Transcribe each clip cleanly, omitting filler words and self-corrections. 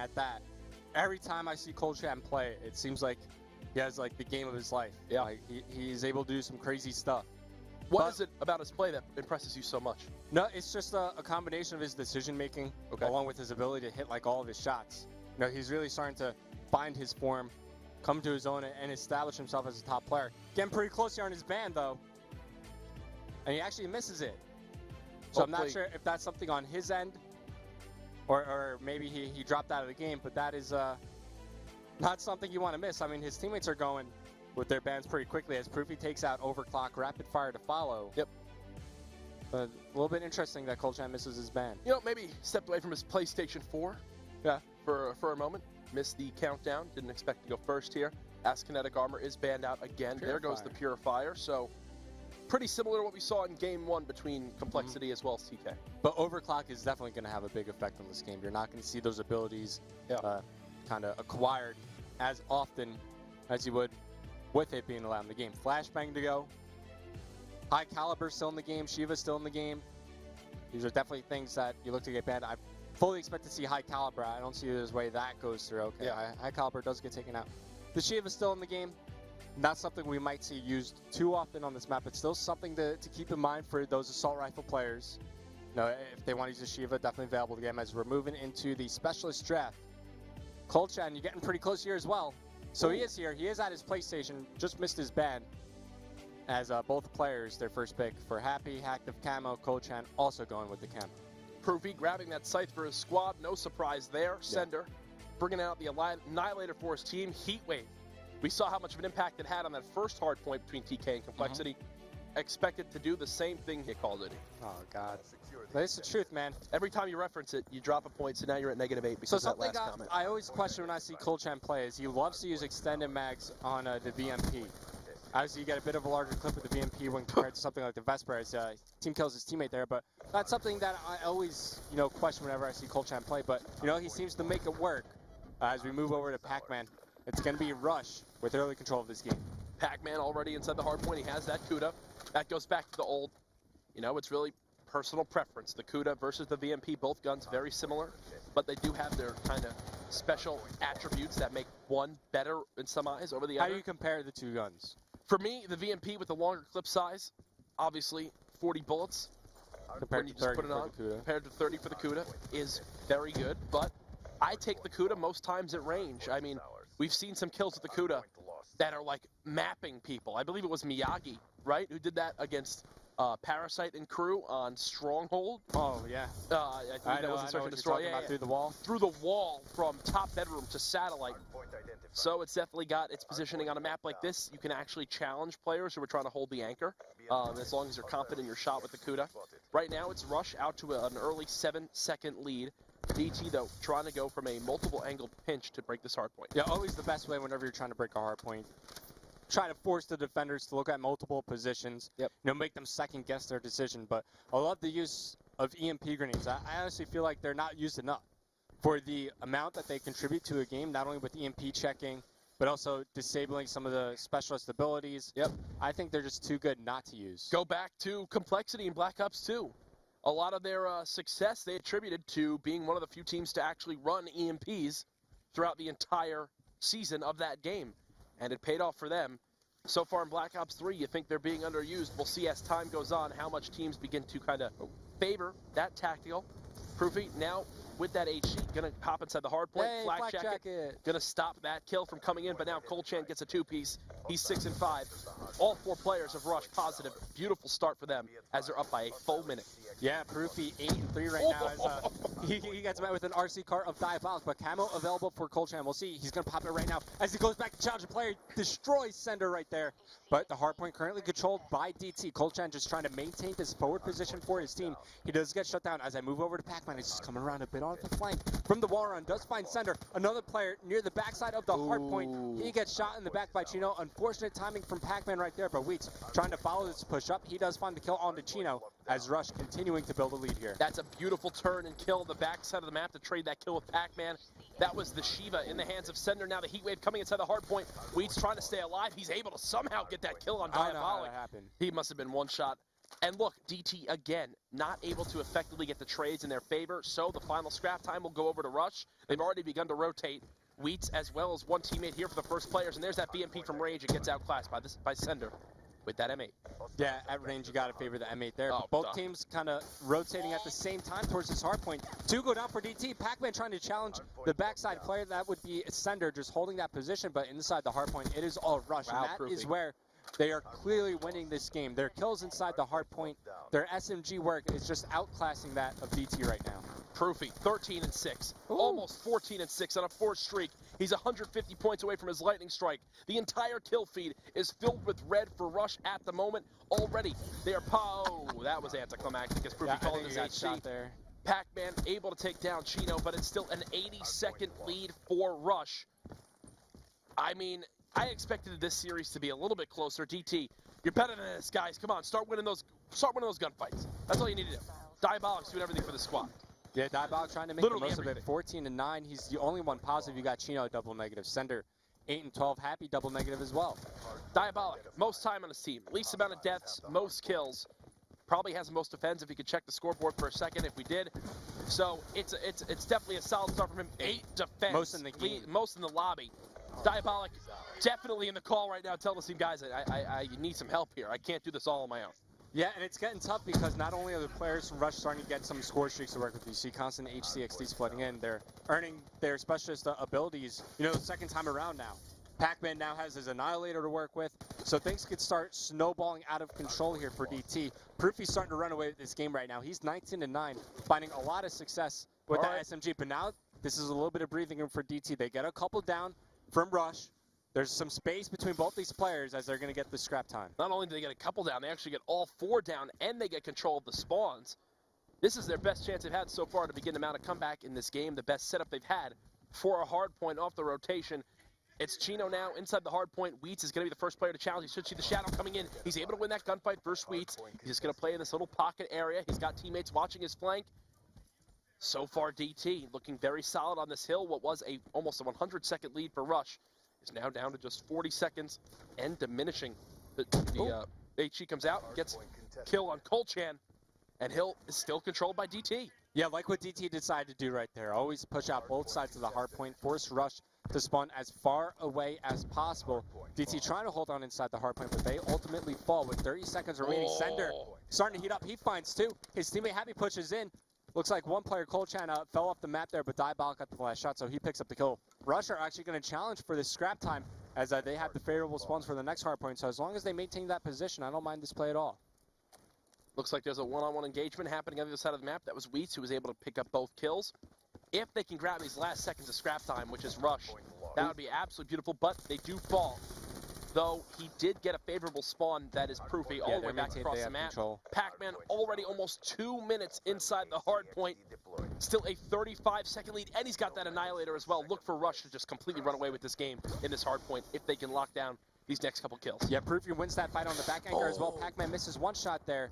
at that. Every time I see Colchan play, it seems like he has like the game of his life. Yeah. Like he's able to do some crazy stuff. What is it about his play that impresses you so much? No, it's just a combination of his decision making, along with his ability to hit like all of his shots. You know, he's really starting to find his form, come to his own, and establish himself as a top player. Getting pretty close here on his ban though, and he actually misses it. So I'm not sure if that's something on his end, or maybe he dropped out of the game. But that is not something you want to miss. I mean, his teammates are going with their bans pretty quickly as Proofy takes out Overclock, rapid fire to follow. Yep. A little bit interesting that Colchan misses his ban. You know, maybe stepped away from his PlayStation 4. Yeah. For a moment. Missed the countdown. Didn't expect to go first here. As Kinetic Armor is banned out again. Purifier. There goes the Purifier. So pretty similar to what we saw in Game 1 between Complexity as well as TK. But Overclock is definitely going to have a big effect on this game. You're not going to see those abilities kind of acquired as often as you would with it being allowed in the game. Flashbang to go. High Caliber still in the game. Shiva still in the game. These are definitely things that you look to get banned. I fully expect to see High Caliber. I don't see there's a way that goes through. Okay, yeah. High Caliber does get taken out. The Shiva still in the game. Not something we might see used too often on this map. It's still something to keep in mind for those assault rifle players. You know, if they want to use the Shiva, definitely available to them as we're moving into the specialist draft. Colchan, you're getting pretty close here as well. So he is here. He is at his PlayStation. Just missed his ban. As both players, their first pick for Happy, Active Camo, Colchan also going with the Camo. Proofy grabbing that scythe for his squad. No surprise there. Sender bringing out the Annihilator for his team. Heatwave. We saw how much of an impact it had on that first hard point between TK and Complexity. Expected to do the same thing here, Call of Duty. Oh, God. But it's the truth, man. Every time you reference it, you drop a point, so now you're at -8 because of that last comment. I always question when I see Colchan play is he loves to use extended mags on the VMP. Obviously, you get a bit of a larger clip with the VMP when compared to something like the Vesper as team kills his teammate there. But that's something that I always, question whenever I see Colchan play. But, he seems to make it work as we move over to Pac-Man. It's going to be Rush with early control of this game. Pac-Man already inside the hard point. He has that CUDA. That goes back to the old, it's really personal preference. The CUDA versus the VMP, both guns very similar, but they do have their kind of special attributes that make one better in some eyes over the other. How do you compare the two guns? For me, the VMP with the longer clip size, obviously 40 bullets. Compared to 30 for the CUDA. Compared to 30 for the CUDA is very good, but I take the CUDA most times at range. I mean, we've seen some kills with the CUDA that are like mapping people. I believe it was Miyagi, right, who did that against Parasite and crew on Stronghold. Oh, yeah. I know what you're talking about. Through the wall? Through the wall from top bedroom to satellite. So it's definitely got its positioning on a map like this. You can actually challenge players who are trying to hold the anchor, as long as you're confident in your shot with the CUDA. Right now, it's Rush out to an early 7-second lead. DT, though, trying to go from a multiple angle pinch to break this hard point. Yeah, always the best way whenever you're trying to break a hard point. Try to force the defenders to look at multiple positions, make them second guess their decision. But I love the use of EMP grenades. I honestly feel like they're not used enough for the amount that they contribute to a game, not only with EMP checking, but also disabling some of the specialist abilities. I think they're just too good not to use. Go back to Complexity in Black Ops 2. A lot of their success they attributed to being one of the few teams to actually run EMPs throughout the entire season of that game. And it paid off for them. So far in Black Ops 3, you think they're being underused. We'll see as time goes on how much teams begin to kind of favor that tactical. Proofy now with that HC, gonna hop inside the hard point. Hey, Flak jacket. Gonna stop that kill from coming in, but now Colchan gets a 2-piece. He's 6 and 5. All 4 players have rushed positive. Beautiful start for them as they're up by a full minute. Yeah, Proofy 8 and 3 right now. As, he gets met with an RC cart of Diabolic, but Camo available for Colchan. We'll see. He's going to pop it right now as he goes back to challenge the player. Destroys Sender right there. But the hard point currently controlled by DT. Colchan just trying to maintain this forward position for his team. He does get shut down as I move over to Pac-Man. He's just coming around a bit on the flank from the wall run. Does find Sender. Another player near the backside of the hard point. He gets shot in the back by Chino. Unfortunate timing from Pac-Man right there, but Weeks trying to follow this push up. He does find the kill onto Chino as Rush continuing to build a lead here. That's a beautiful turn and kill the backside of the map to trade that kill with Pac-Man. That was the Shiva in the hands of Sender. Now the heat wave coming inside the hard point. Weeds trying to stay alive. He's able to somehow get that kill on Diabolic. That happened. He must have been one shot And look, DT, again, not able to effectively get the trades in their favor, so the final scrap time will go over to Rush. They've already begun to rotate Wheats as well as one teammate here for the first players, and there's that BMP from range. It gets outclassed by Sender with that M8. Yeah, at range, you got to favor the M8 there. Oh, Both teams kind of rotating at the same time towards this hard point. Two go down for DT. Pac-Man trying to challenge the backside player. That would be Sender just holding that position, but inside the hard point, it is all Rush. Wow, and that is where they are clearly winning this game. Their kills inside the hard point, their SMG work is just outclassing that of DT right now. Proofy, 13-6, almost 14-6 on a 4th streak. He's 150 points away from his lightning strike. The entire kill feed is filled with red for Rush at the moment. Already, they are that was anticlimactic as Proofy called his HC. There. Pac-Man able to take down Chino, but it's still an 80-second lead for Rush. I mean, I expected this series to be a little bit closer. DT, you're better than this, guys. Come on, start winning those gunfights. That's all you need to do. Diabolic's doing everything for the squad. Yeah, Diabolic trying to make the most of it. 14-9. He's the only one positive. You got Chino double negative. Sender 8-12. Happy double negative as well. Diabolic, most time on his team. Least amount of deaths, most kills. Probably has the most defense if you could check the scoreboard for a second. If we did, so it's definitely a solid start from him. 8 defense. Most in the game. Most in the lobby. Diabolic, definitely in the call right now. Tell the team, guys, I need some help here. I can't do this all on my own. Yeah, and it's getting tough because not only are the players from Rush starting to get some score streaks to work with. You see constant HCXDs flooding in. They're earning their specialist abilities, the second time around now. Pac-Man now has his Annihilator to work with, so things could start snowballing out of control here for DT. Proofy's starting to run away with this game right now. He's 19-9, finding a lot of success with that SMG, but now this is a little bit of breathing room for DT. They get a couple down from Rush. There's some space between both these players as they're going to get the scrap time. Not only do they get a couple down, they actually get all 4 down, and they get control of the spawns. This is their best chance they've had so far to begin to mount a comeback in this game, the best setup they've had for a hard point off the rotation. It's Chino now inside the hard point. Wheats is going to be the first player to challenge. He should see the shadow coming in. He's able to win that gunfight versus Wheats. He's just going to play in this little pocket area. He's got teammates watching his flank. So far, DT looking very solid on this hill. What was almost a 100-second lead for Rush is now down to just 40 seconds and diminishing. The HE comes out, gets kill on Colchan, and Hill is still controlled by DT. Yeah, like what DT decided to do right there. Always push out both sides of the hard point, force Rush to spawn as far away as possible. DT trying to hold on inside the hard point, but they ultimately fall with 30 seconds remaining. Sender starting to heat up. He finds 2. His teammate Happy pushes in. Looks like one player, Colchan, fell off the map there, but Diabolic got the last shot, so he picks up the kill. Rush are actually going to challenge for this scrap time as they have the favorable spawns for the next hard point. So as long as they maintain that position, I don't mind this play at all. Looks like there's a one-on-one engagement happening on the other side of the map. That was Wheats, who was able to pick up both kills. If they can grab these last seconds of scrap time, which is Rush, that would be absolutely beautiful, but they do fall. Though he did get a favorable spawn that is Proofy all the way back across the map. Pac-Man already almost 2 minutes inside the hard point. Still a 35-second lead, and he's got that Annihilator as well. Look for Rush to just completely run away with this game in this hard point if they can lock down these next couple kills. Yeah, Proofy wins that fight on the back anchor as well. Pac-Man misses one shot there,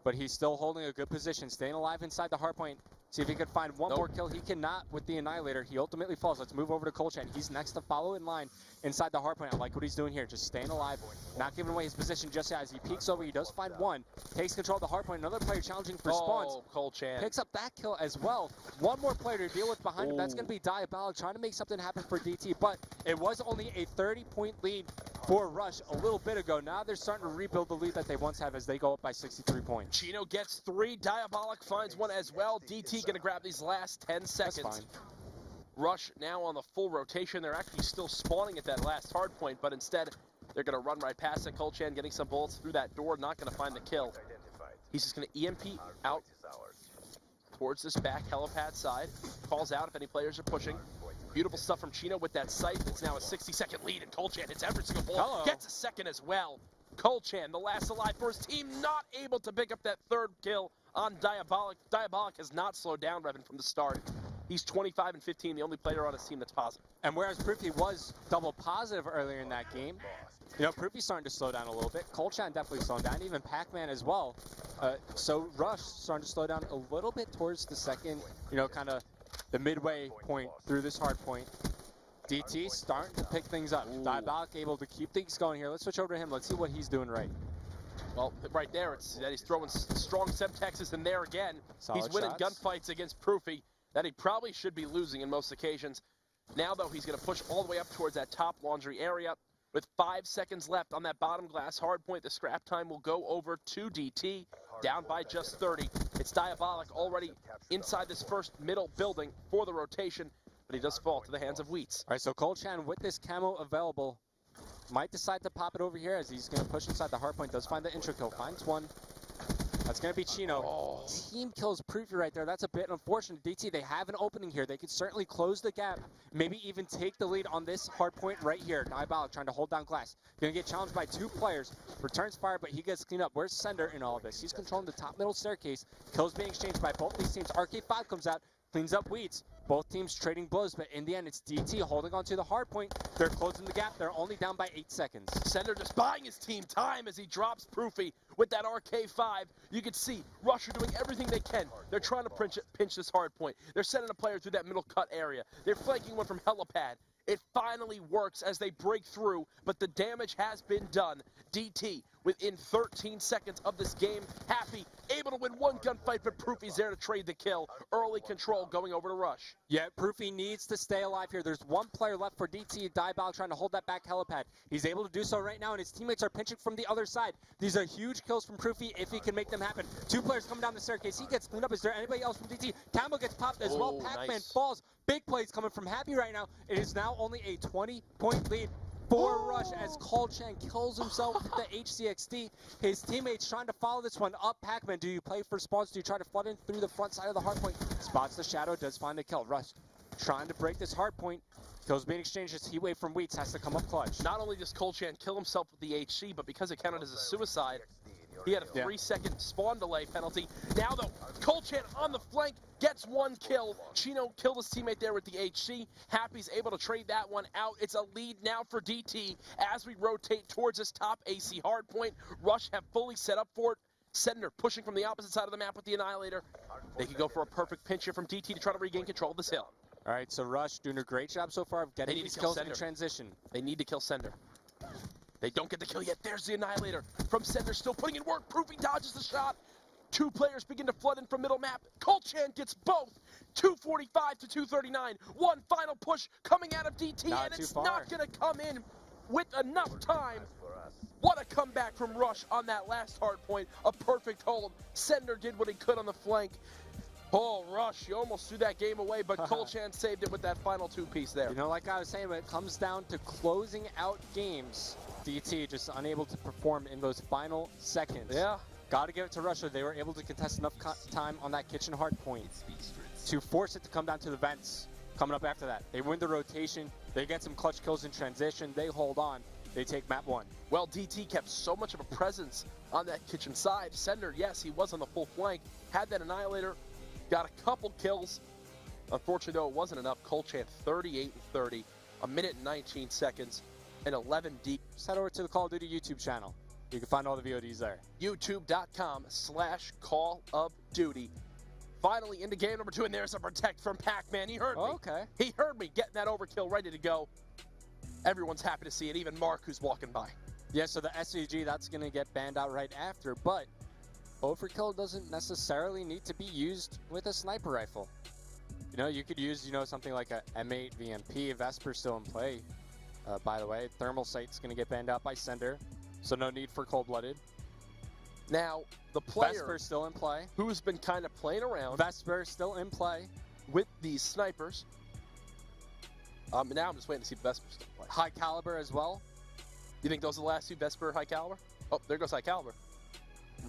but he's still holding a good position, staying alive inside the hard point. See if he could find one more kill. He cannot with the Annihilator. He ultimately falls. Let's move over to Colchan. He's next to follow in line inside the hard point. I like what he's doing here. Just staying alive, not giving away his position just as he peeks over. He does find one. Takes control of the hard point. Another player challenging for spawns. Colchan picks up that kill as well. One more player to deal with behind him. That's going to be Diabolic trying to make something happen for DT. But it was only a 30-point lead for Rush a little bit ago. Now they're starting to rebuild the lead that they once have as they go up by 63 points. Chino gets 3. Diabolic finds one as well. DT going to grab these last 10 seconds. That's fine. Rush now on the full rotation. They're actually still spawning at that last hard point, but instead they're going to run right past it. Colchan getting some bullets through that door, not going to find the kill. He's just going to EMP out towards this back helipad side. Calls out if any players are pushing. Beautiful stuff from Chino with that sight. It's now a 60-second lead, and Colchan hits every single bullet. Gets a second as well. Colchan, the last alive for his team, not able to pick up that 3rd kill on Diabolic. Diabolic has not slowed down Revan from the start. He's 25-15, the only player on his team that's positive. And whereas Proofy was double positive earlier in that game, Proofy's starting to slow down a little bit. Colchan definitely slowing down, even Pac-Man as well. So Rush starting to slow down a little bit towards the second, kind of the midway point through this hard point. DT starting to pick things up. Diabolic able to keep things going here. Let's switch over to him. Let's see what he's doing right. Well, right there, it's that he's throwing strong Semtexes in there again. Solid he's winning shots. gunfights against Proofy that he probably should be losing in most occasions. Now, though, he's going to push all the way up towards that top laundry area. With 5 seconds left on that bottom glass hard point, the scrap time will go over to DT, down by just 30. It's Diabolic already inside this first middle building for the rotation, but he does fall to the hands of Wheats. All right, so Colchan with this camo available might decide to pop it over here as he's going to push inside the hard point. Does find the intro kill, finds one. That's going to be Chino. Oh. Team kills Proofy right there. That's a bit unfortunate. DT, they have an opening here. They could certainly close the gap, maybe even take the lead on this hard point right here. Diabolic trying to hold down glass. Going to get challenged by 2 players. Returns fire, but he gets cleaned up. Where's Sender in all of this? He's controlling the top middle staircase. Kills being exchanged by both these teams. Arcade 5 comes out, cleans up Weeds. Both teams trading blows, but in the end, it's DT holding on to the hard point. They're closing the gap. They're only down by 8 seconds. Sender just buying his team time as he drops Proofy with that RK5. You can see Rush are doing everything they can. They're trying to pinch this hard point. They're sending a player through that middle cut area. They're flanking one from Helipad. It finally works as they break through, but the damage has been done. DT, within 13 seconds of this game, happy, able to win one gunfight, but Proofy's there to trade the kill. Early control going over to Rush. Yeah, Proofy needs to stay alive here. There's 1 player left for DT. Diabolic trying to hold that back Helipad. He's able to do so right now, and his teammates are pinching from the other side. These are huge kills from Proofy if he can make them happen. 2 players coming down the staircase. He gets cleaned up. Is there anybody else from DT? Camel gets popped as well. Pac-Man nice. falls. Big plays coming from Happy right now. It is now only a 20-point lead for Rush as Colchan kills himself with the HCXD. His teammates trying to follow this one up. Pac-Man, do you play for spawns? Do you try to flood in through the front side of the hard point? Spots the shadow, does find a kill. Rush trying to break this hard point. Kills being exchanged as Heatwave from Wheats has to come up clutch. Not only does Colchan kill himself with the HC, but because it counted as a suicide, he had a 3-second spawn delay penalty. Now, though, Colchan on the flank gets 1 kill. Chino killed his teammate there with the HC. Happy's able to trade that one out. It's a lead now for DT as we rotate towards this top AC hardpoint. Rush have fully set up for it. Sender pushing from the opposite side of the map with the Annihilator. They could go for a perfect pinch here from DT to try to regain control of this hill. All right, so Rush doing a great job so far of getting these kills in transition. They need to kill Sender. They don't get the kill yet. There's the Annihilator from Sender, still putting in work. Proofy dodges the shot. 2 players begin to flood in from middle map. Colchan gets both. 245 to 239. One final push coming out of DT, and it's not going to come in with enough time. What a comeback from Rush on that last hard point. A perfect hold. Sender did what he could on the flank. Oh, Rush, you almost threw that game away, but Colchan saved it with that final 2-piece there. You know, like I was saying, when it comes down to closing out games, DT just unable to perform in those final seconds. Yeah. Got to give it to Russia. They were able to contest enough time on that kitchen hard point to force it to come down to the vents coming up after that. They win the rotation. They get some clutch kills in transition. They hold on. They take map 1. Well, DT kept so much of a presence on that kitchen side. Sender, yes, he was on the full flank. Had that Annihilator. Got a couple kills. Unfortunately, though, it wasn't enough. Colchan 38-30, 1 minute and 19 seconds, and 11 deep. Just head over to the Call of Duty YouTube channel. You can find all the VODs there. YouTube.com/Call of Duty. Finally into game number 2, and there's a protect from Pac-Man. He heard me. Okay. He heard me getting that overkill ready to go. Everyone's happy to see it, even Mark, who's walking by. Yeah, so the SVG, that's going to get banned out right after, but overkill doesn't necessarily need to be used with a sniper rifle. You know, you could use, you know, something like a M8 VMP. Vesper still in play, by the way. Thermal Sight's going to get banned out by Sender, so no need for cold-blooded. Now, the player Vesper's still in play. Who's been kind of playing around. Vesper still in play. With these snipers. Now I'm just waiting to see if Vesper's still in play. High Caliber as well. You think those are the last 2, Vesper, High Caliber? Oh, there goes High Caliber.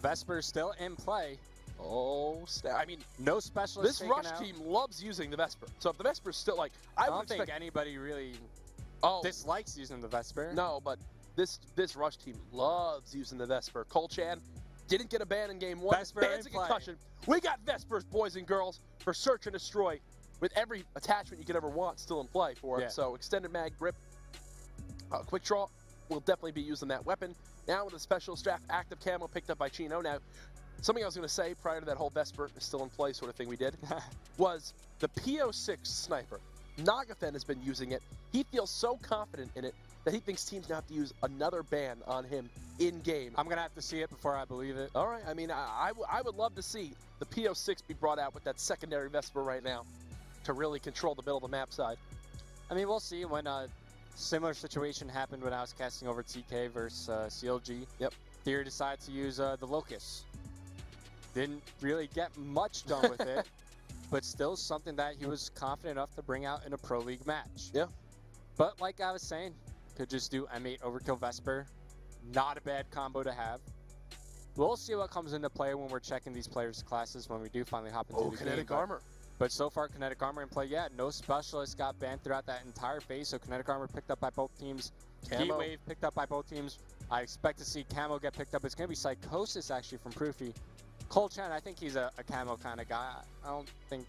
Vesper still in play. Oh, I mean, no specialist. This Rush team loves using the Vesper. So if the Vesper's still like, I don't think anybody really dislikes using the Vesper. No, but this Rush team loves using the Vesper. Colchan didn't get a ban in game 1. Vesper Bans a concussion. We got Vespers, boys and girls, for search and destroy, with every attachment you could ever want still in play for it. So extended mag grip, quick draw will definitely be using that weapon. Now with the specialist draft, active camo picked up by Chino. Now, something I was going to say prior to that whole Vesper is still in play sort of thing we did, was the PO6 sniper. Nagathen has been using it. He feels so confident in it that he thinks teams now have to use another ban on him in-game. I'm going to have to see it before I believe it. All right, I mean, I would love to see the PO6 be brought out with that secondary Vesper right now to really control the middle of the map side. I mean, we'll see. When a similar situation happened when I was casting over TK versus CLG. Yep. Theory decided to use the Locust. Didn't really get much done with it, but still something that he was confident enough to bring out in a Pro League match. Yeah. But like I was saying, could just do M8 Overkill Vesper. Not a bad combo to have. We'll see what comes into play when we're checking these players' classes when we do finally hop into the game. Kinetic Armor. But so far, Kinetic Armor in play, yeah, no specialist got banned throughout that entire phase, so Kinetic Armor picked up by both teams. Heat Wave picked up by both teams. I expect to see Camo get picked up. It's going to be Psychosis, actually, from Proofy. Cole Chan, I think he's a Camo kind of guy. I don't think,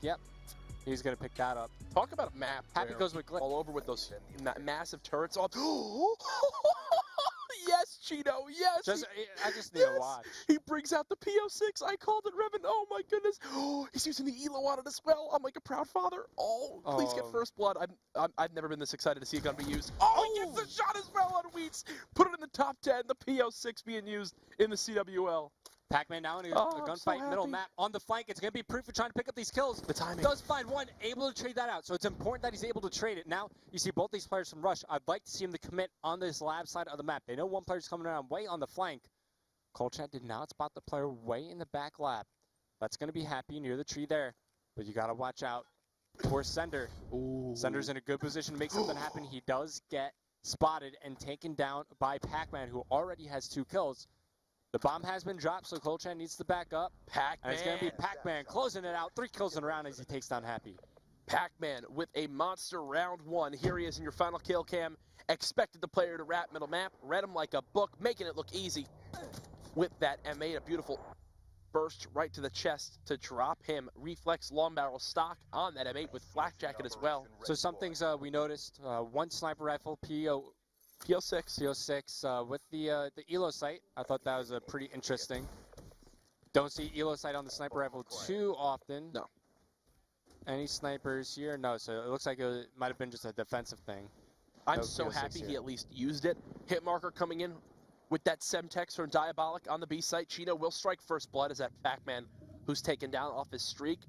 he's going to pick that up. Talk about a map. Happy goes with Glitch. All over with those massive turrets. Yes, Chino, yes. I just need to watch. He brings out the PO6. I called it, Revan. Oh, my goodness. He's using the Elo on it as well. I'm like a proud father. Please get first blood. I've never been this excited to see a gun be used. He gets the shot as well on Wheats. Put it in the top 10. The PO6 being used in the CWL. Pac-Man now in a gunfight, middle map, on the flank. It's going to be Proofy trying to pick up these kills. The timing. Does find one, able to trade that out. So it's important that he's able to trade it. Now, you see both these players from Rush. I'd like to see him to commit on this lab side of the map. They know one player's coming around way on the flank. Colchat did not spot the player way in the back lab. That's going to be Happy near the tree there. But you got to watch out for Sender. Sender's in a good position to make something happen. He does get spotted and taken down by Pac-Man, who already has 2 kills. The bomb has been dropped, so Colchan needs to back up. Pac-Man. And it's going to be Pac-Man closing it out. 3 kills in a round as he takes down Happy. Pac-Man with a monster round 1. Here he is in your final kill cam. Expected the player to wrap middle map. Read him like a book, making it look easy. With that M8, a beautiful burst right to the chest to drop him. Reflex long barrel stock on that M8 with flak jacket as well. So some things we noticed. 1 sniper rifle, PO6 with the Elo sight. I thought that was pretty interesting. Don't see Elo sight on the sniper rifle too often. No. Any snipers here? No, so it looks like it might have been just a defensive thing. I'm so happy he at least used it. Hit marker coming in with that Semtex from Diabolic on the B site. Chino will strike first blood as that Pac-Man who's taken down off his streak.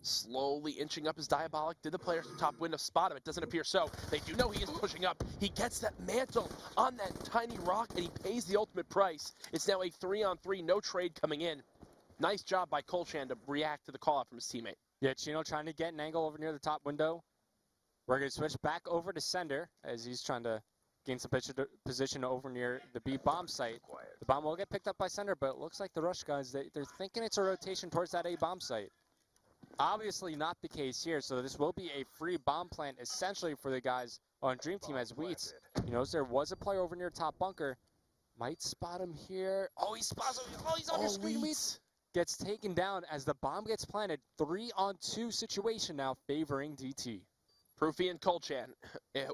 Slowly inching up his Diabolic. Did the players from top window spot him? It doesn't appear so. They do know he is pushing up. He gets that mantle on that tiny rock, and he pays the ultimate price. It's now a 3-on-3, no trade coming in. Nice job by Colchan to react to the call-out from his teammate. Yeah, Chino trying to get an angle over near the top window. We're going to switch back over to Sender as he's trying to gain some position over near the B bomb site. The bomb will get picked up by Sender, but it looks like the Rush guys, they're thinking it's a rotation towards that A bomb site. Obviously not the case here, so this will be a free bomb plant essentially for the guys on Dream Team as Wheats. You know, there was a player over near top bunker. Might spot him here. He spots him. He's on your screen, Wheats. Gets taken down as the bomb gets planted. 3-on-2 situation now favoring DT. Proofy and Colchan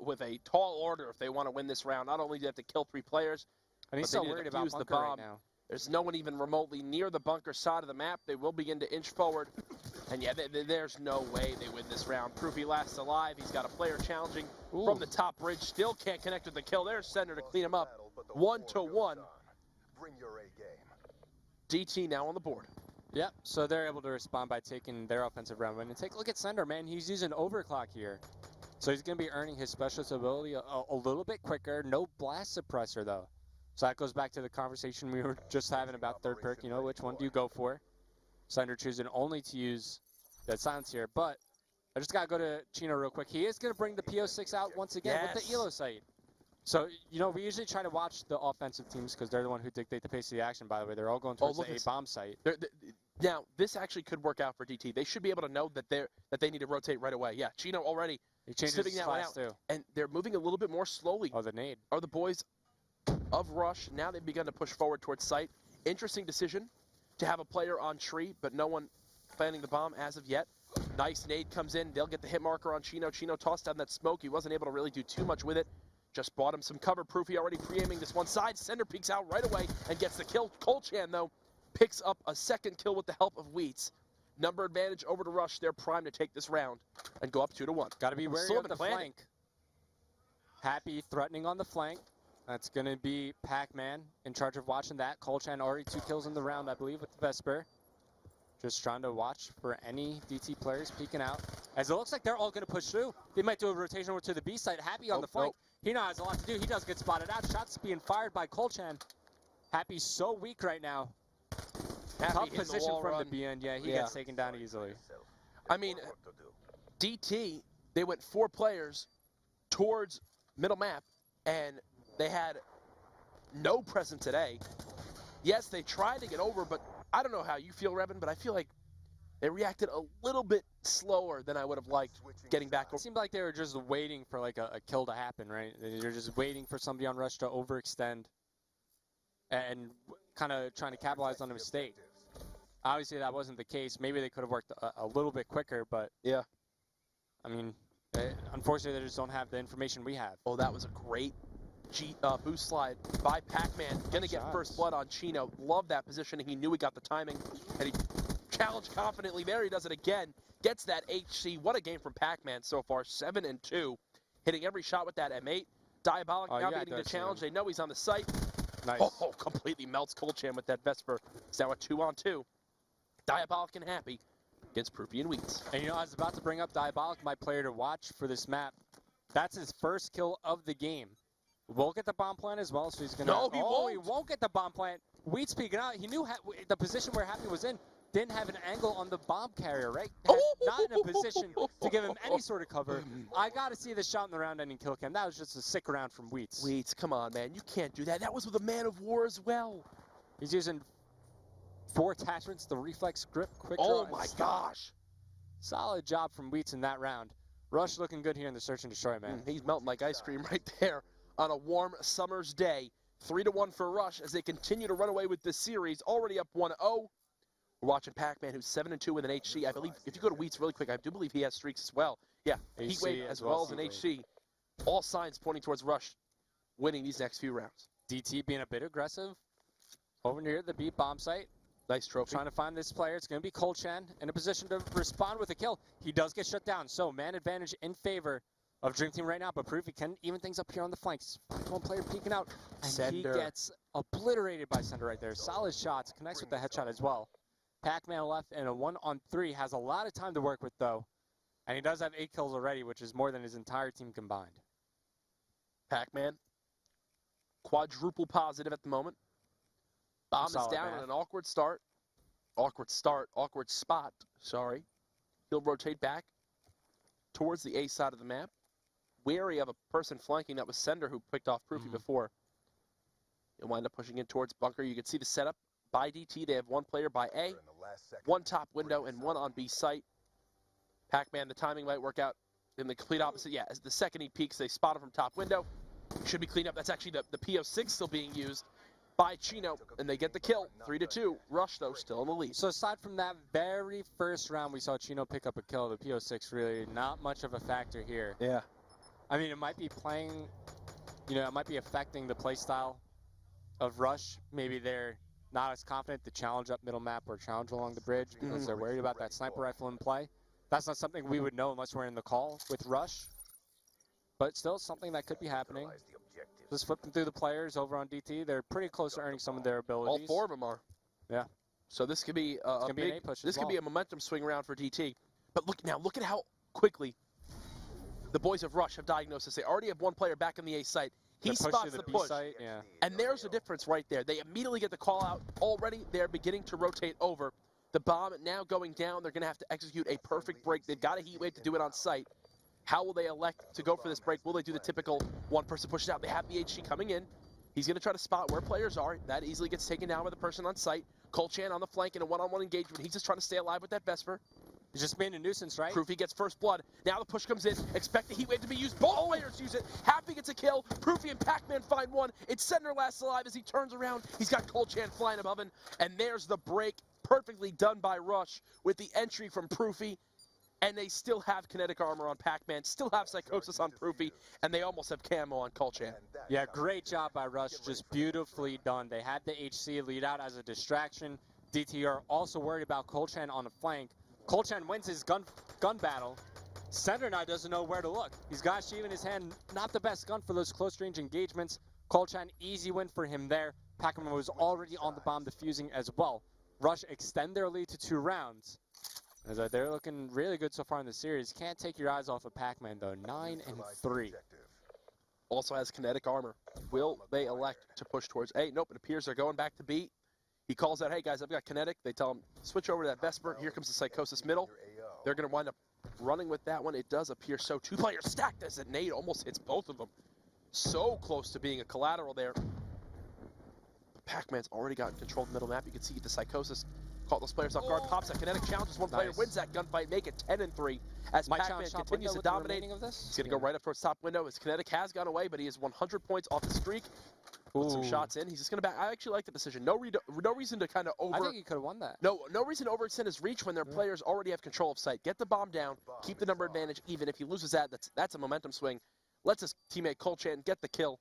with a tall order if they want to win this round. Not only do they have to kill 3 players, and he's so worried about bunker right now. There's no one even remotely near the bunker side of the map. They will begin to inch forward. And yeah, there's no way they win this round. Proofy lasts alive. He's got a player challenging from the top bridge. Still can't connect with the kill. There's Sender to clean him up. 1-to-1. Bring your A game. DT now on the board. Yep, so they're able to respond by taking their offensive round win. And take a look at Sender, man. He's using overclock here. So he's going to be earning his specialist ability a little bit quicker. No blast suppressor, though. So that goes back to the conversation we were just having about third perk. You know, which one do you go for? Sender choosing only to use that silence here. But I just got to go to Chino real quick. He is going to bring the PO6 out once again with the Elo sight. So, you know, we usually try to watch the offensive teams because they're the one who dictate the pace of the action, by the way. They're all going towards the A-bomb site. Now, this actually could work out for DT. They should be able to know that they need to rotate right away. Yeah, Chino already sitting that one out. Too. And they're moving a little bit more slowly. Oh, the nade. Are the boys of Rush. Now they've begun to push forward towards site. Interesting decision to have a player on tree, but no one planting the bomb as of yet. Nice nade comes in. They'll get the hit marker on Chino. Chino tossed down that smoke. He wasn't able to really do too much with it. Just bought him some cover. Proofy already pre-aiming this one side. Sender peeks out right away and gets the kill. Colchan, though, picks up a second kill with the help of Wheats. Number advantage over to Rush. They're primed to take this round and go up 2-1. Got to be wary of the flank. Happy threatening on the flank. That's going to be Pac-Man in charge of watching that. Colchan already 2 kills in the round, I believe, with the Vesper. Just trying to watch for any DT players peeking out. As it looks like they're all going to push through. They might do a rotation over to the B side. Happy on the flank. He now has a lot to do. He does get spotted out. Shots being fired by Colchan. Happy's so weak right now. Tough position from the B end. Yeah, he gets taken down easily. I mean, DT, they went 4 players towards middle map, and they had no presence today. Yes, they tried to get over, but I don't know how you feel, Revin, but I feel like they reacted a little bit slower than I would have liked getting back over. It seemed like they were just waiting for like a kill to happen, right? They're just waiting for somebody on rush to overextend and kind of trying to capitalize on a mistake. Obviously, that wasn't the case. Maybe they could have worked a little bit quicker, but yeah, I mean, unfortunately, they just don't have the information we have. Oh, that was a great boost slide by Pac-Man. Gonna get first blood on Chino. Love that positioning. He knew he got the timing, and he challenged confidently there. He does it again. Gets that HC. What a game from Pac-Man so far. 7-2. Hitting every shot with that M8. Diabolic now getting the challenge. They know he's on the site. Nice. Oh, completely melts Colchan with that Vesper. It's now a 2-on-2. Diabolic and Happy against Proofy and Wheats. And you know, I was about to bring up Diabolic, my player to watch for this map. That's his first kill of the game. We'll get the bomb plant as well, so he's going to... No, he won't. He won't get the bomb plant. Wheat's peeking out. He knew the position where Happy was in didn't have an angle on the bomb carrier, right? Not in a position to give him any sort of cover. I got to see the shot in the round-ending kill cam. That was just a sick round from Wheats. Wheats, come on, man. You can't do that. That was with a man of war as well. He's using 4 attachments, the reflex grip, quick draw. Oh, my gosh. Solid job from Wheats in that round. Rush looking good here in the search and destroy, man. He's melting like ice cream right there on a warm summer's day. 3-1 for Rush as they continue to run away with this series. Already up 1-0. We're watching Pac-Man, who's 7-2 with an HC. I believe, if you go to Wheats really quick, I do believe he has streaks as well. Yeah, Heatwave as well as an HC. All signs pointing towards Rush winning these next few rounds. DT being a bit aggressive. Over near the B bomb site. Nice trophy. Trying to find this player. It's going to be Colchan in a position to respond with a kill. He does get shut down. So man advantage in favor of Dream Team right now. But Proofy can even things up here on the flanks. One player peeking out. And Sender. He gets obliterated by Sender right there. Solid shots. Connects with the headshot as well. Pac-Man left in a 1-on-3. Has a lot of time to work with though. And he does have 8 kills already, which is more than his entire team combined. Pac-Man, quadruple positive at the moment. Bomb is down on an awkward start. Awkward spot, sorry. He'll rotate back towards the A side of the map. Wary of a person flanking. That was Sender who picked off Proofy before. He'll wind up pushing in towards bunker. You can see the setup by DT. They have 1 player by A, 1 top window, and 1 on B site. Pac-Man, the timing might work out in the complete opposite. Yeah, as the second he peeks, they spot him from top window. Should be cleaned up. That's actually the PO6 still being used by Chino, and they get the kill. 3-2. Rush, though, still in the lead. So aside from that very first round we saw Chino pick up a kill, the PO6 really not much of a factor here. Yeah. I mean, it might be playing, it might be affecting the play style of Rush. Maybe they're not as confident to challenge up middle map or challenge along the bridge because they're worried about that sniper rifle in play. That's not something we would know unless we're in the call with Rush. But still something that could be happening. Just flipping through the players over on DT. They're pretty close to earning some of their abilities. All 4 of them are. Yeah. So this could be this could be a momentum swing round for DT. But look at how quickly the boys of Rush have diagnosed this. They already have 1 player back in the A site. He spots the push. Yeah. And there's the difference right there. They immediately get the call out. Already they're beginning to rotate over. The bomb now going down. They're going to have to execute a perfect break. They've got a heat wave to do it on site. How will they elect to go for this break? Will they do the typical 1-person push out? They have the HC coming in. He's going to try to spot where players are. That easily gets taken down by the person on site. Colchan on the flank in a 1-on-1 engagement. He's just trying to stay alive with that Vesper. He's just being a nuisance, right? Proofy gets first blood. Now the push comes in. Expect the heat wave to be used. Both players use it. Happy gets a kill. Proofy and Pac-Man find 1. It's Sender last alive as he turns around. He's got Colchan flying above him. And there's the break. Perfectly done by Rush with the entry from Proofy. And they still have kinetic armor on Pac-Man, still have Psychosis on Proofy, and they almost have camo on Colchan. Yeah, great job by Rush, just beautifully done. They had the HC lead out as a distraction. DT are also worried about Colchan on the flank. Colchan wins his gun battle, Center now doesn't know where to look. He's got Shiva in his hand. Not the best gun for those close-range engagements. Colchan, easy win for him there. Pac-Man was already on the bomb defusing as well. Rush extend their lead to 2 rounds. As they're looking really good so far in the series. Can't take your eyes off of Pac-Man, though. 9-3. Also has kinetic armor. Will they elect to push towards A? Nope, it appears they're going back to B. He calls out, hey guys, I've got kinetic. They tell him, switch over to that Vesper. Here comes the Psychosis middle. They're going to wind up running with that one. It does appear so. 2 players stacked as a nade almost hits both of them. So close to being a collateral there. Pac-Man's already got control of the middle map. You can see the Psychosis caught those players off guard. Pops that kinetic challenges. One player wins that gunfight. Make it 10-3 as Pac-Man continues to dominate. He's going to go right up towards top window. His kinetic has gone away, but he is 100 points off the streak. Put some shots in. He's just going to back. I actually like the decision. No reason to kind of over. I think he could have won that. No reason to overextend his reach when their players already have control of sight. Get the bomb down. Keep the number advantage even. If he loses that, that's a momentum swing. Lets his teammate Colchan get the kill.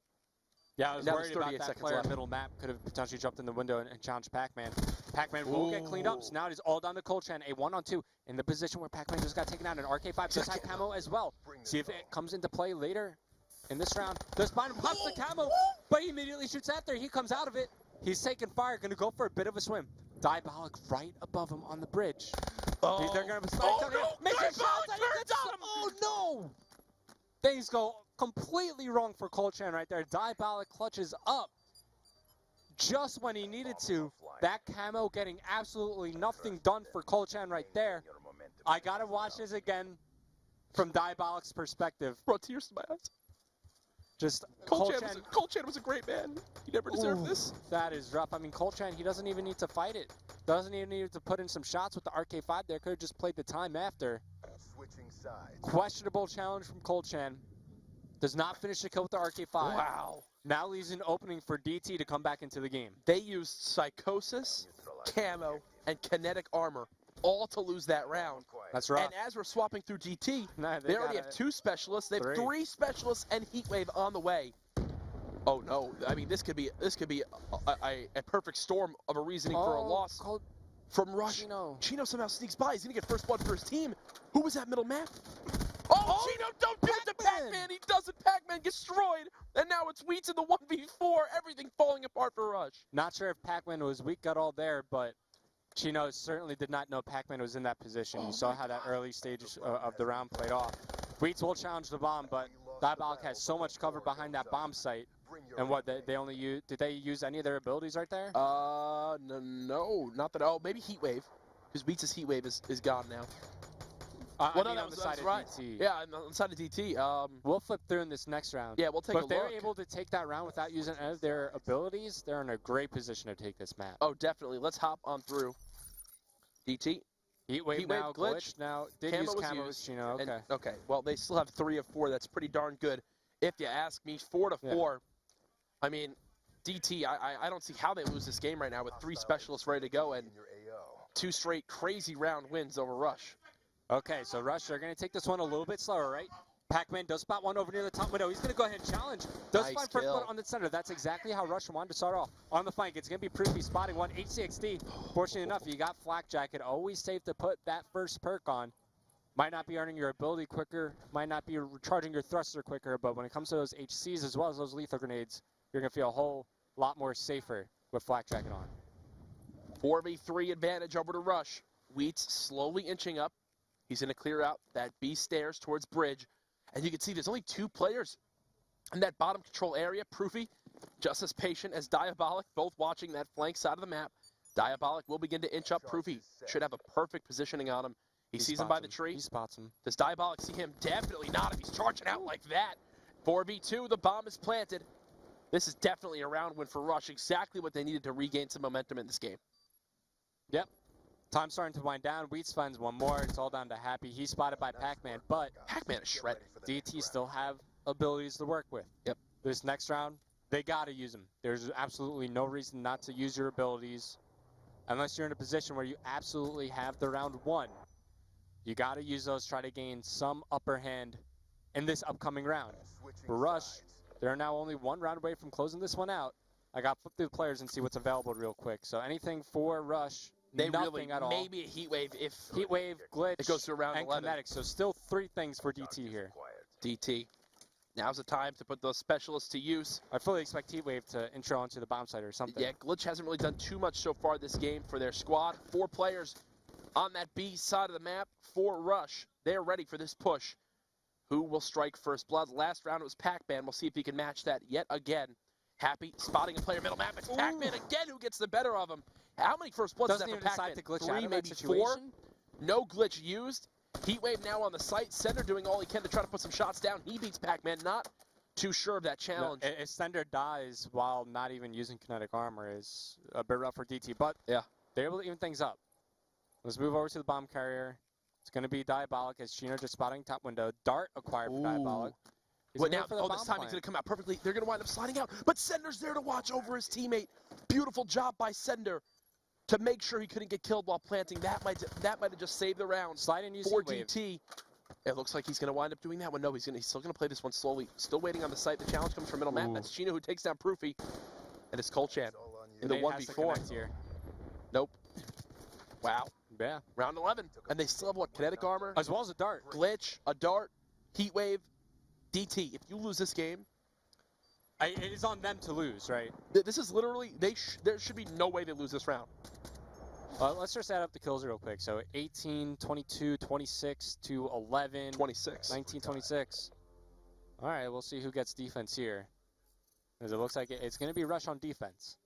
Yeah, I was worried about that player middle map. Could have potentially jumped in the window and challenged Pac-Man. Pac-Man will get cleaned up. So now it is all down to Colchan. A 1-on-2 in the position where Pac-Man just got taken out. An RK5 does have camo as well. See if it comes into play later in this round. Does find him, pops the camo, but he immediately shoots after. He comes out of it. He's taking fire. Going to go for a bit of a swim. Diabolic right above him on the bridge. Oh, they're going to no! Oh, no! Things go completely wrong for Colchan right there. Diabolic clutches up just when he needed to. That camo getting absolutely nothing done for Colchan right there. I got to watch this again from Diabolic's perspective. Brought tears to my eyes. Just Colchan was a great man. He never deserved this. That is rough. I mean, Colchan, he doesn't even need to fight it. Doesn't even need to put in some shots with the RK5 there. Could have just played the time after. Switching sides. Questionable challenge from Colchan. Does not finish the kill with the RK5. Wow. Now leaves an opening for DT to come back into the game. They used Psychosis, camo, and kinetic armor, all to lose that round. That's right. And as we're swapping through DT, they already have 2 specialists. They have 3 specialists and Heatwave on the way. Oh no! I mean, this could be a perfect storm of a reasoning for a loss from Rush. Chino somehow sneaks by. He's gonna get first blood for his team. Who was that middle map? Oh, Chino, don't do it to Pac-Man! He doesn't. Pac-Man gets destroyed, and now it's Wheats in the 1v4. Everything falling apart for Rush. Not sure if Pac-Man was weak at all there, but Chino certainly did not know Pac-Man was in that position. You saw how that early stage of the round played off. Wheats will challenge the bomb, but Diabolic has so much cover behind that bomb site. And what, they only use, did they use any of their abilities right there? No, not that. Oh, maybe Heatwave, because Wheats' Heatwave is gone now. Well, no, that was on the side of DT. Yeah, on the side of DT. We'll flip through in this next round. Yeah, we'll take a look. But if they're able to take that round without using any of their abilities, they're in a great position to take this map. Oh, definitely. Let's hop on through. DT. Heatwave now, glitch. Now, did use camo with Chino. Okay. Okay, well, they still have 3 of 4. That's pretty darn good. If you ask me, 4 to 4. I mean, DT, I don't see how they lose this game right now with 3 specialists ready to go and 2 straight crazy round wins over Rush. Okay, so Rush, they're going to take this one a little bit slower, right? Pac-Man does spot one over near the top window. He's going to go ahead and challenge. Does find first blood on the center. That's exactly how Rush wanted to start off. On the flank, it's going to be Proofy spotting one. HCXD, fortunately enough, you got Flak Jacket. Always safe to put that first perk on. Might not be earning your ability quicker, might not be recharging your thruster quicker, but when it comes to those HCs as well as those lethal grenades, you're going to feel a whole lot more safer with Flak Jacket on. 4v3 advantage over to Rush. Wheats slowly inching up. He's going to clear out that B stairs towards bridge. And you can see there's only 2 players in that bottom control area. Proofy, just as patient as Diabolic, both watching that flank side of the map. Diabolic will begin to inch up. Proofy should have a perfect positioning on him. He sees him by the tree. He spots him. Does Diabolic see him? Definitely not if he's charging out like that. 4v2, the bomb is planted. This is definitely a round win for Rush. Exactly what they needed to regain some momentum in this game. Yep. Time starting to wind down. Wheats finds one more. It's all down to Happy. He's spotted by Pac-Man, but Pac-Man is shredded. DT still have abilities to work with. Yep. This next round, they got to use them. There's absolutely no reason not to use your abilities unless you're in a position where you absolutely have the round won. You got to use those, try to gain some upper hand in this upcoming round. For Rush, they're now only 1 round away from closing this one out. I got to flip through the players and see what's available real quick. So anything for Rush Nothing at all. Maybe a heat wave if Heat wave, glitch, it goes to around and 11. kinetic. So still 3 things for DT here. DT. Now's the time to put those specialists to use. I fully expect Heat Wave to intro onto the bomb site or something. Yeah, Glitch hasn't really done too much so far this game for their squad. 4 players on that B side of the map for Rush. They're ready for this push. Who will strike first blood? Last round it was Pac-Man. We'll see if he can match that yet again. Happy spotting a player middle map. It's Pac-Man again who gets the better of him. How many first bloods Doesn't is that even for Pac-Man? decide to glitch 3, out of maybe that 4. situation. No glitch used. Heatwave now on the site. Sender doing all he can to try to put some shots down. He beats Pac-Man. Not too sure of that challenge. No, if Sender dies while not even using kinetic armor is a bit rough for DT, but yeah, they're able to even things up. Let's move over to the bomb carrier. It's going to be Diabolic as Chino just spotting top window. Dart acquired for Diabolic. Well, now, this time he's going to come out perfectly. They're going to wind up sliding out, but Sender's there to watch over his teammate. Beautiful job by Sender to make sure he couldn't get killed while planting. That might have just saved the round. Slide and use for DT. It looks like he's going to wind up doing that one. No, he's still going to play this one slowly. Still waiting on the site. The challenge comes from middle map. That's Chino who takes down Proofy. And it's Kolchan in the 1v4. Here. Nope. Wow. Yeah. Round 11. And they still have, what, kinetic armor? As well as a dart. Glitch, a dart, heat wave, DT. If you lose this game, it is on them to lose, right? This is literally, there should be no way they lose this round. Let's just add up the kills real quick. So 18, 22, 26 to 11. 26. 19, 26. All right, we'll see who gets defense here. Because it looks like it's going to be Rush on defense.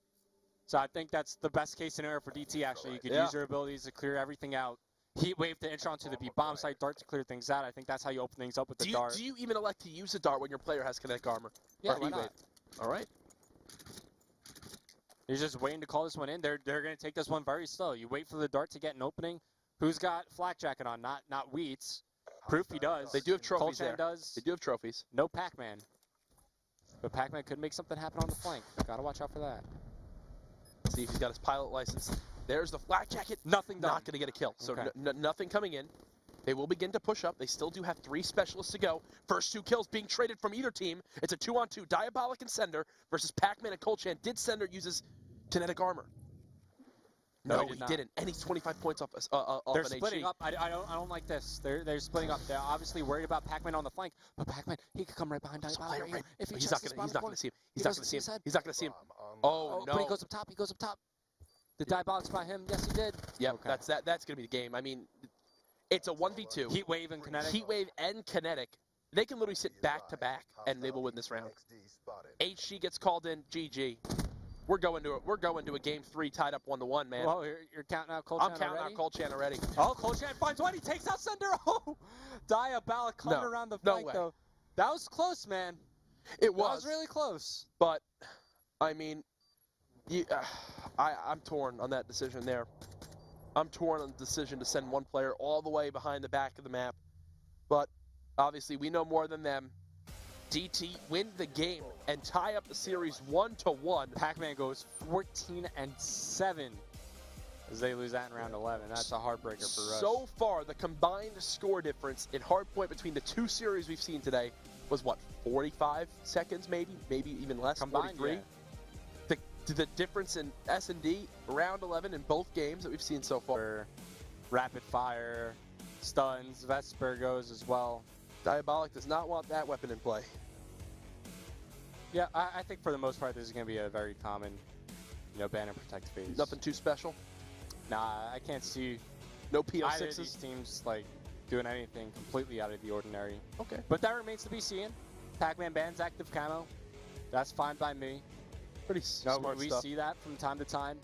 So I think that's the best case scenario for DT, actually. You could use your abilities to clear everything out. Heat wave to intro onto the B bomb site, dart to clear things out. I think that's how you open things up with the dart. Do you even elect to use a dart when your player has kinetic armor? Yeah, why not? All right. You're just waiting to call this one in. They're going to take this one very slow. You wait for the dart to get an opening. Who's got flak jacket on? Not Wheats. Proof he does. They do have trophies there. Does. They do have trophies. No Pac-Man. But Pac-Man could make something happen on the flank. Got to watch out for that. See if he's got his pilot license. There's the flak jacket. Nothing done. Not going to get a kill. So nothing coming in. They will begin to push up. They still do have 3 specialists to go. First 2 kills being traded from either team. It's a 2-on-2. Diabolic and Sender versus Pac-Man and Kolchan. Did Sender use his kinetic armor? No, he didn't. And he's 25 points off They're an splitting HG. up. I don't like this. They're splitting up. They're obviously worried about Pac-Man on the flank. But Pac-Man, he could come right behind Diabolic. Right. If he's not going to see him. He's not going to see him. He's not going to see him. Oh, no. But he goes up top. He goes up top. Did Diabolic spot him? Yes, he did. Yep, okay. That's going to be the game. I mean, it's a 1v2. Heat wave and kinetic. Heat wave and kinetic. They can literally sit back to back, and they will win this round. HG gets called in. GG. We're going to a game 3 tied up 1-1, man. Well, you're counting out Kolchan I'm counting out Kolchan already. Oh, Kolchan finds one. He takes out Sender. Oh, Diabolic coming around the flank, though. That was close, man. It was. That was really close. But, I mean, I'm torn on that decision there. I'm torn on the decision to send one player all the way behind the back of the map. But, obviously, we know more than them. DT win the game and tie up the series 1-1. Pac-Man goes 14-7 as they lose that in round 11. That's a heartbreaker for Rush. So far, the combined score difference in hardpoint between the 2 series we've seen today was what, 45 seconds maybe even less. Combined, 43. Yeah. The difference in S&D round 11 in both games that we've seen so far. Rapid fire, stuns, Vesper goes as well. Diabolic does not want that weapon in play. Yeah, I think for the most part this is going to be a very common, ban and protect phase. Nothing too special? Nah, I can't see no PO6s. Either of these teams doing anything completely out of the ordinary. Okay. But that remains to be seen. Pac-Man bans active camo. That's fine by me. Pretty smart we stuff. see that from time to time.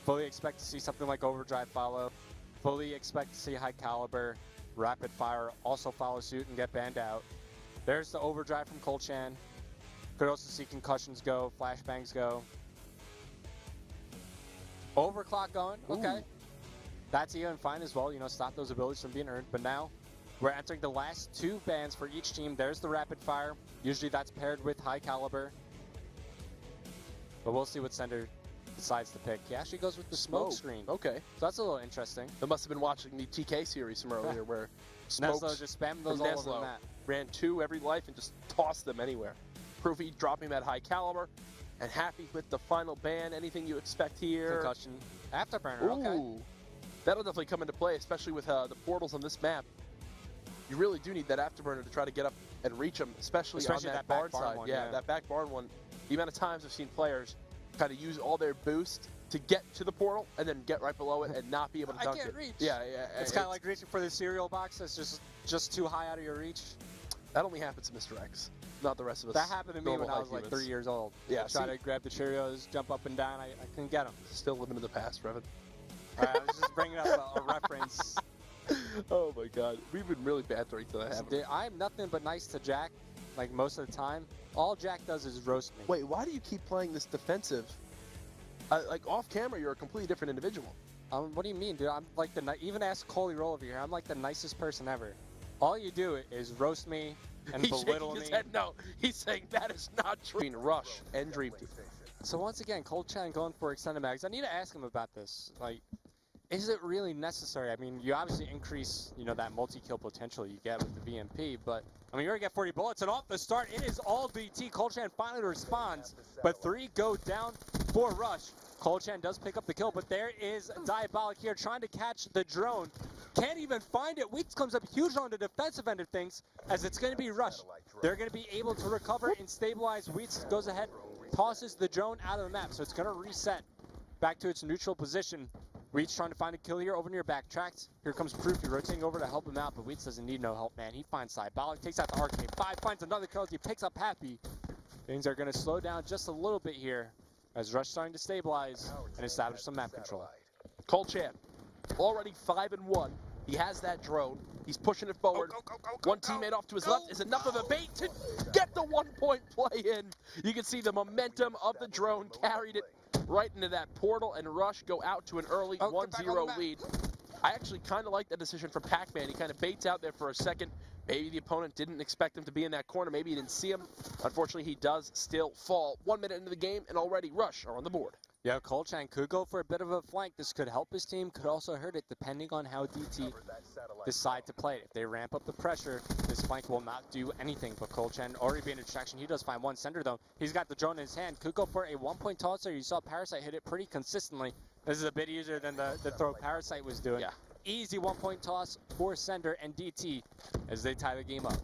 Fully expect to see something like Overdrive follow. Fully expect to see High Caliber, Rapid Fire also follow suit and get banned out. There's the Overdrive from Kolchan. Could also see Concussions go, Flashbangs go. Overclock going, okay. Ooh. That's even fine as well, stop those abilities from being earned. But now, we're entering the last 2 bans for each team. There's the Rapid Fire. Usually that's paired with High Caliber. But we'll see what Sender decides to pick. He actually goes with the smoke screen. Okay. So that's a little interesting. They must have been watching the TK series from earlier where Neslo just spammed those all over the map. Ran 2 every life and just tossed them anywhere. Proofy dropping that High Caliber. And happy with the final ban. Anything you expect here? Concussion. Afterburner, okay. That'll definitely come into play, especially with the portals on this map. You really do need that afterburner to try to get up and reach them, especially on that barn side. One, yeah, that back barn one. The amount of times I've seen players kind of use all their boost to get to the portal and then get right below it and not be able to dunk it. I can't reach. Yeah. It's kind of like reaching for the cereal box that's just too high out of your reach. That only happens to Mr. X, not the rest of us. That happened to me when I was like 3 years old. Yeah, try to grab the Cheerios, jump up and down. I couldn't get them. Still living in the past, Revan. All right, I was just bringing up a reference. Oh my God, we've been really bad to each other. I'm nothing but nice to Jack, like most of the time. All Jack does is roast me. Wait, why do you keep playing this defensive? Like off camera, you're a completely different individual. What do you mean, dude? I'm like even ask Coley Roll over here. I'm like the nicest person ever. All you do is roast me and belittle me. His head, no, he's saying that is not true. Rush and Dream Team. So once again, Cold Chan going for extended mags. I need to ask him about this. Like, is it really necessary? I mean, you obviously increase, that multi-kill potential you get with the VMP, but I mean, you're gonna get 40 bullets, and off the start, it is all DT. Cold Chan finally responds, but 3 go down for Rush. Cold Chan does pick up the kill, but there is Diabolic here trying to catch the drone. Can't even find it. Weeks comes up huge on the defensive end of things, as it's going to be Rush. They're going to be able to recover and stabilize. Weeks goes ahead, tosses the drone out of the map, so it's going to reset back to its neutral position. Weeds trying to find a kill here over near backtracked. Here comes Proofy rotating over to help him out, but Weeds doesn't need no help, man. He finds Diabolic, takes out the Arcade 5, finds another kill as he picks up Happy. Things are going to slow down just a little bit here as Rush starting to stabilize and establish some map control. Cold Chan, already 5-1. He has that drone. He's pushing it forward. One teammate off to his left is enough of a bait to get the 1-point play in. You can see the momentum of the drone carried it right into that portal, and Rush go out to an early 1-0 lead. I actually kind of like that decision from Pac-Man. He kind of baits out there for a second. Maybe the opponent didn't expect him to be in that corner. Maybe he didn't see him. Unfortunately, he does still fall. 1 minute into the game, and already Rush are on the board. Yeah, Cold Chan could go for a bit of a flank. This could help his team, could also hurt it, depending on how DT decide to play it. If they ramp up the pressure, this flank will not do anything. But Cold Chan already being a distraction. He does find one sender, though. He's got the drone in his hand. Could go for a 1-point tosser. You saw Parasite hit it pretty consistently. This is a bit easier than the throw Parasite was doing. Yeah. Easy 1-point toss for Sender and DT as they tie the game up.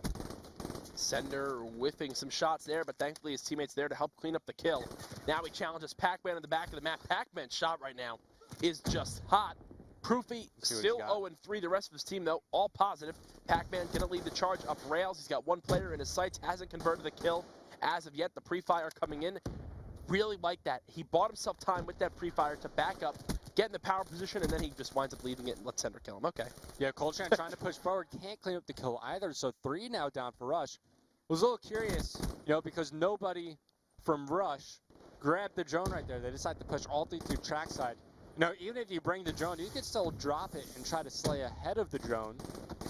Sender whiffing some shots there, but thankfully his teammate's there to help clean up the kill. Now he challenges Pac-Man in the back of the map. Pac-Man's shot right now is just hot. Proofy still 0-3. The rest of his team, though, all positive. Pac-Man gonna lead the charge up rails. He's got one player in his sights, hasn't converted the kill as of yet. The pre-fire coming in. Really like that. He bought himself time with that pre-fire to back up, get in the power position, and then he just winds up leaving it and lets Sender kill him. Okay. Yeah, Cold Chan trying to push forward, can't clean up the kill either, so 3 now down for Rush. Was a little curious, because nobody from Rush grabbed the drone right there. They decided to push all 3 through trackside. Even if you bring the drone, you can still drop it and try to slay ahead of the drone.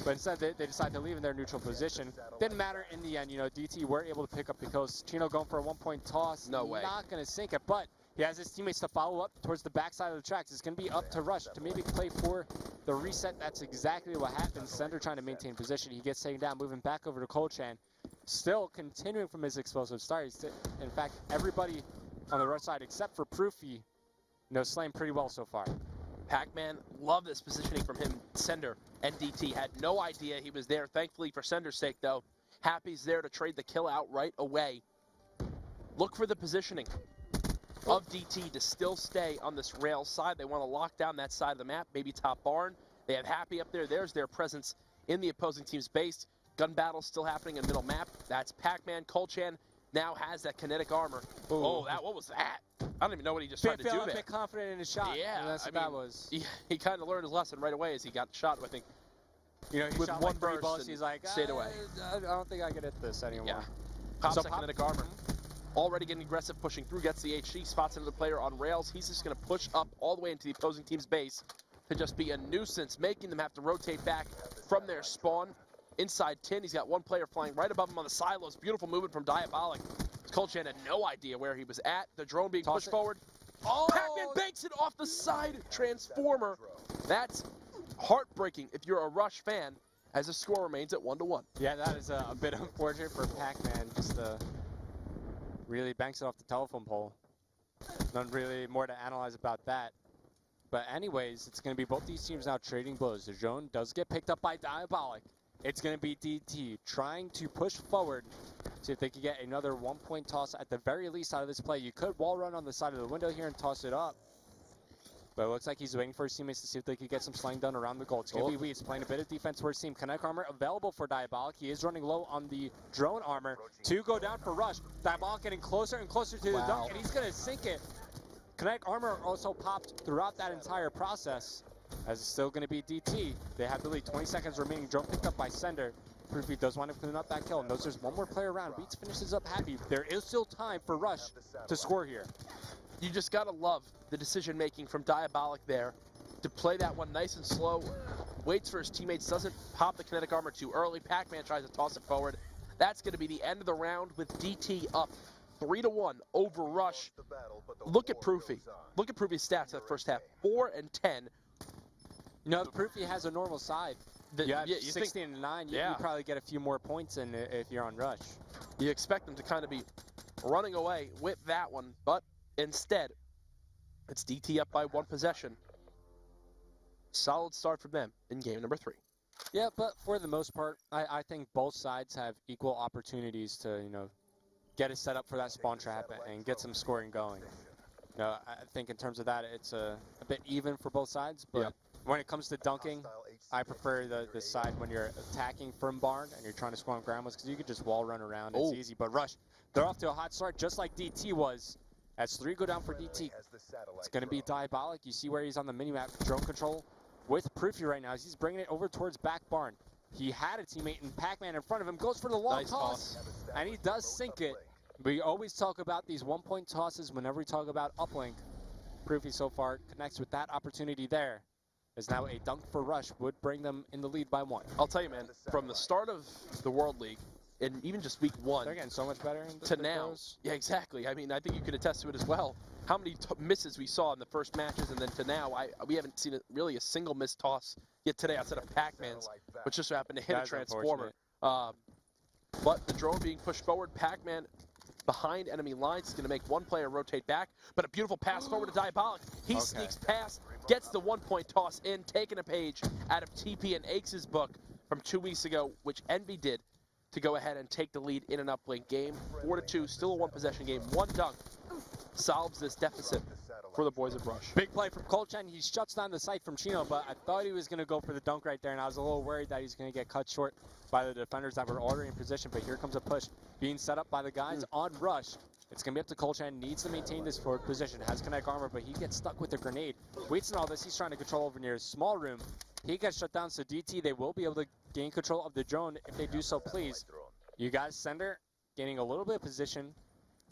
But instead, they decided to leave in their neutral position. Didn't matter in the end. DT were able to pick up the kills. Chino going for a 1-point toss. No way. Not going to sink it, but he has his teammates to follow up towards the backside of the tracks. It's going to be up to Rush to maybe play for the reset. That's exactly what happens. Sender trying to maintain position. He gets taken down, moving back over to Cold Chan. Still continuing from his explosive start. In fact, everybody on the Rush side except for Proofy, slaying pretty well so far. Pac-Man, love this positioning from him. Sender and DT had no idea he was there. Thankfully for Sender's sake, though, Happy's there to trade the kill out right away. Look for the positioning of DT to still stay on this rail side. They want to lock down that side of the map, maybe top barn. They have Happy up there. There's their presence in the opposing team's base. Gun battle still happening in middle map. That's Pac-Man. Cold Chan now has that kinetic armor. Ooh. Oh, what was that? I don't even know what he just tried to do there. A bit confident in his shot. Yeah, that's what that was. He kind of learned his lesson right away as he got shot, I think. He with shot one like 3 burst bullets, he's like, stayed away. I don't think I can hit this anymore. Yeah. Pops that kinetic armor. Already getting aggressive, pushing through, gets the HC, spots another player on rails. He's just going to push up all the way into the opposing team's base to just be a nuisance, making them have to rotate back from their spawn. Inside 10, he's got one player flying right above him on the silos. Beautiful movement from Diabolic. Cold Chan had no idea where he was at. The drone being pushed forward. Oh! Pac-Man banks it off the side. Transformer. That's heartbreaking if you're a Rush fan, as the score remains at 1-1. Yeah, that is a bit unfortunate for Pac-Man. Just really banks it off the telephone pole. Nothing really more to analyze about that. But anyways, it's going to be both these teams now trading blows. The drone does get picked up by Diabolic. It's going to be DT trying to push forward, see if they can get another 1-point toss at the very least out of this play. You could wall run on the side of the window here and toss it up. But it looks like he's waiting for his teammates to see if they could get some slang done around the goal. It's going to be Weeds playing a bit of defense for his team. Kinetic armor available for Diabolic. He is running low on the drone armor. 2 go down for Rush. Diabolic getting closer and closer to the dunk, and he's going to sink it. Kinetic armor also popped throughout that entire process, as it's still going to be DT. They have the lead. 20 seconds remaining. Drone picked up by Sender. Proofy does wind up cleaning up that kill. Knows there's one more player around. Weeds finishes up happy. There is still time for Rush to score here. You just got to love the decision-making from Diabolic there to play that one nice and slow. Waits for his teammates, doesn't pop the kinetic armor too early. Pac-Man tries to toss it forward. That's going to be the end of the round with DT up 3-1 over Rush. Look at Proofy. Look at Proofy's stats that first half. 4 and 10. No, Proofy has a normal side. You have 16 and 9. You probably get a few more points in if you're on Rush. You expect them to kind of be running away with that one, but instead, it's DT up by 1 possession. Solid start from them in game number 3. Yeah, but for the most part, I think both sides have equal opportunities to, get it set up for that spawn trap and get some scoring going. I think in terms of that, it's a bit even for both sides, but when it comes to dunking, I prefer the side when you're attacking from barn and you're trying to score on ground because you can just wall run around. It's easy, but Rush, they're off to a hot start just like DT was. As 3 go down for DT. It's going to be Diabolic. You see where he's on the minimap. Drone control with Proofy right now as he's bringing it over towards back barn. He had a teammate in Pac-Man in front of him. Goes for the long toss, and he does sink it. We always talk about these 1-point tosses whenever we talk about uplink. Proofy so far connects with that opportunity there. As now a dunk for Rush would bring them in the lead by 1. I'll tell you, man, from the start of the World League, and even just week 1, they're getting so much better to now. Yeah, exactly. I mean, I think you could attest to it as well. How many misses we saw in the first matches, and then to now, we haven't seen really a single missed toss yet today outside of Pac-Man's, which just happened to hit a transformer. But the drone being pushed forward, Pac-Man behind enemy lines is going to make 1 player rotate back, but a beautiful pass forward to Diabolic. He sneaks past, gets the 1-point toss in, taking a page out of TP and Aikes' book from 2 weeks ago, which Envy did, to go ahead and take the lead in an uplink game. 4-2, still a 1-possession game. 1 dunk solves this deficit for the boys of Rush. Big play from Kolchen. He shuts down the sight from Chino, but I thought he was going to go for the dunk right there, and I was a little worried that he's going to get cut short by the defenders that were already in position, but here comes a push being set up by the guys on Rush. It's going to be up to Kolchen. Needs to maintain this forward position. Has kinetic armor, but he gets stuck with the grenade. Waits and all this. He's trying to control over near his small room. He gets shut down, so DT, they will be able to gain control of the drone if they do so, please. You guys, Sender, gaining a little bit of position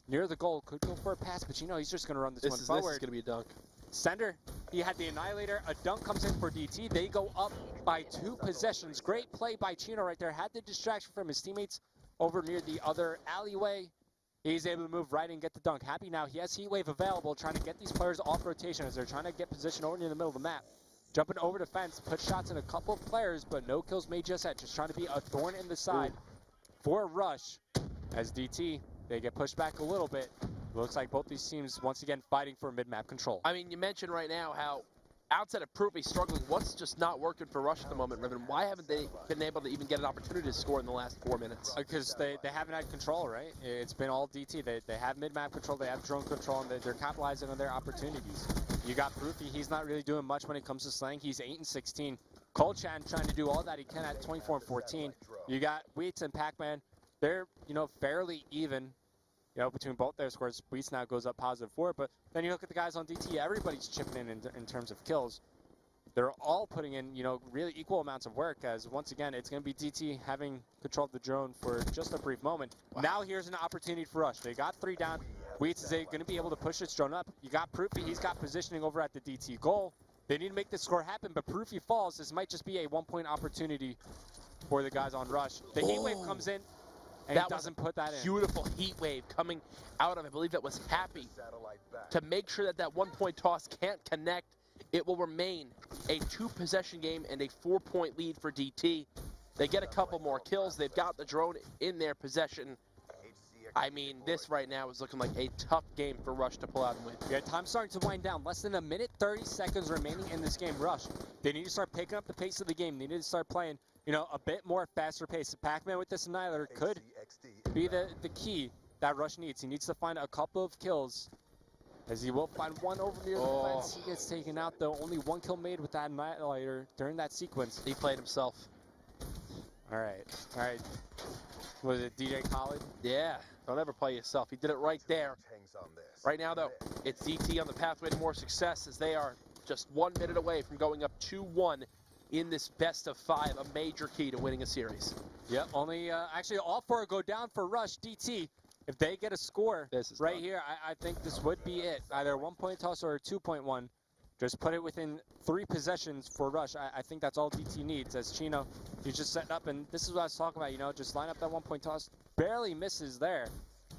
near the goal. Could go for a pass, but he's just going to run this one forward. This is going to be a dunk. Sender, he had the Annihilator. A dunk comes in for DT. They go up by 2 possessions. Great play by Chino right there. Had the distraction from his teammates over near the other alleyway. He's able to move right and get the dunk. Happy now. He has Heat Wave available, trying to get these players off rotation as they're trying to get position over near the middle of the map. Jumping over the fence, put shots in a couple of players, but no kills made just yet. Just trying to be a thorn in the side for Rush. As DT, they get pushed back a little bit. Looks like both these teams once again fighting for mid-map control. I mean, you mentioned right now how outside of Proofy struggling, what's just not working for Rush at the moment, Riven? Why haven't they been able to even get an opportunity to score in the last 4 minutes? Because they haven't had control, right? It's been all DT. They have mid-map control, they have drone control, and they're capitalizing on their opportunities. You got Proofy, he's not really doing much when it comes to slang. He's 8 and 16. Kolchan trying to do all that he can at 24 and 14. You got Wheats and Pac-Man. They're, fairly even, between both their scores. Wheats now goes up +4, but then you look at the guys on DT, everybody's chipping in terms of kills. They're all putting in, really equal amounts of work, as once again, it's going to be DT having control of the drone for just a brief moment. Wow. Now here's an opportunity for Rush. They got 3 down. Wheats is going to be able to push this drone up. You got Proofy, he's got positioning over at the DT goal. They need to make this score happen, but Proofy falls. This might just be a 1-point opportunity for the guys on Rush. The Heat Wave comes in, and he doesn't put that in. Beautiful Heat Wave coming out of, I believe that was Happy, to make sure that 1-point toss can't connect. It will remain a 2-possession game and a 4-point lead for DT. They get a couple more kills. They've got the drone in their possession. I mean, this right now is looking like a tough game for Rush to pull out and win. Yeah, time's starting to wind down. Less than 1:30 remaining in this game. Rush, they need to start picking up the pace of the game. They need to start playing, a bit more faster pace. Pac-Man with this Annihilator could be the key that Rush needs. He needs to find a couple of kills, as he will find one over near the fence. He gets taken out, though. Only one kill made with that Annihilator during that sequence. He played himself. All right. Was it DJ Khaled? Yeah, don't ever play yourself. He did it right there. Right now, though, it's DT on the pathway to more success, as they are just 1 minute away from going up 2-1 in this best of 5, a major key to winning a series. Yep, only actually all 4 go down for Rush. DT, if they get a score right here, I think this would be it. Either a 1-point toss or a 2-point one. Just put it within 3 possessions for Rush. I think that's all DT needs, as Chino, he's just setting up, and this is what I was talking about, just line up that 1-point toss. Barely misses there.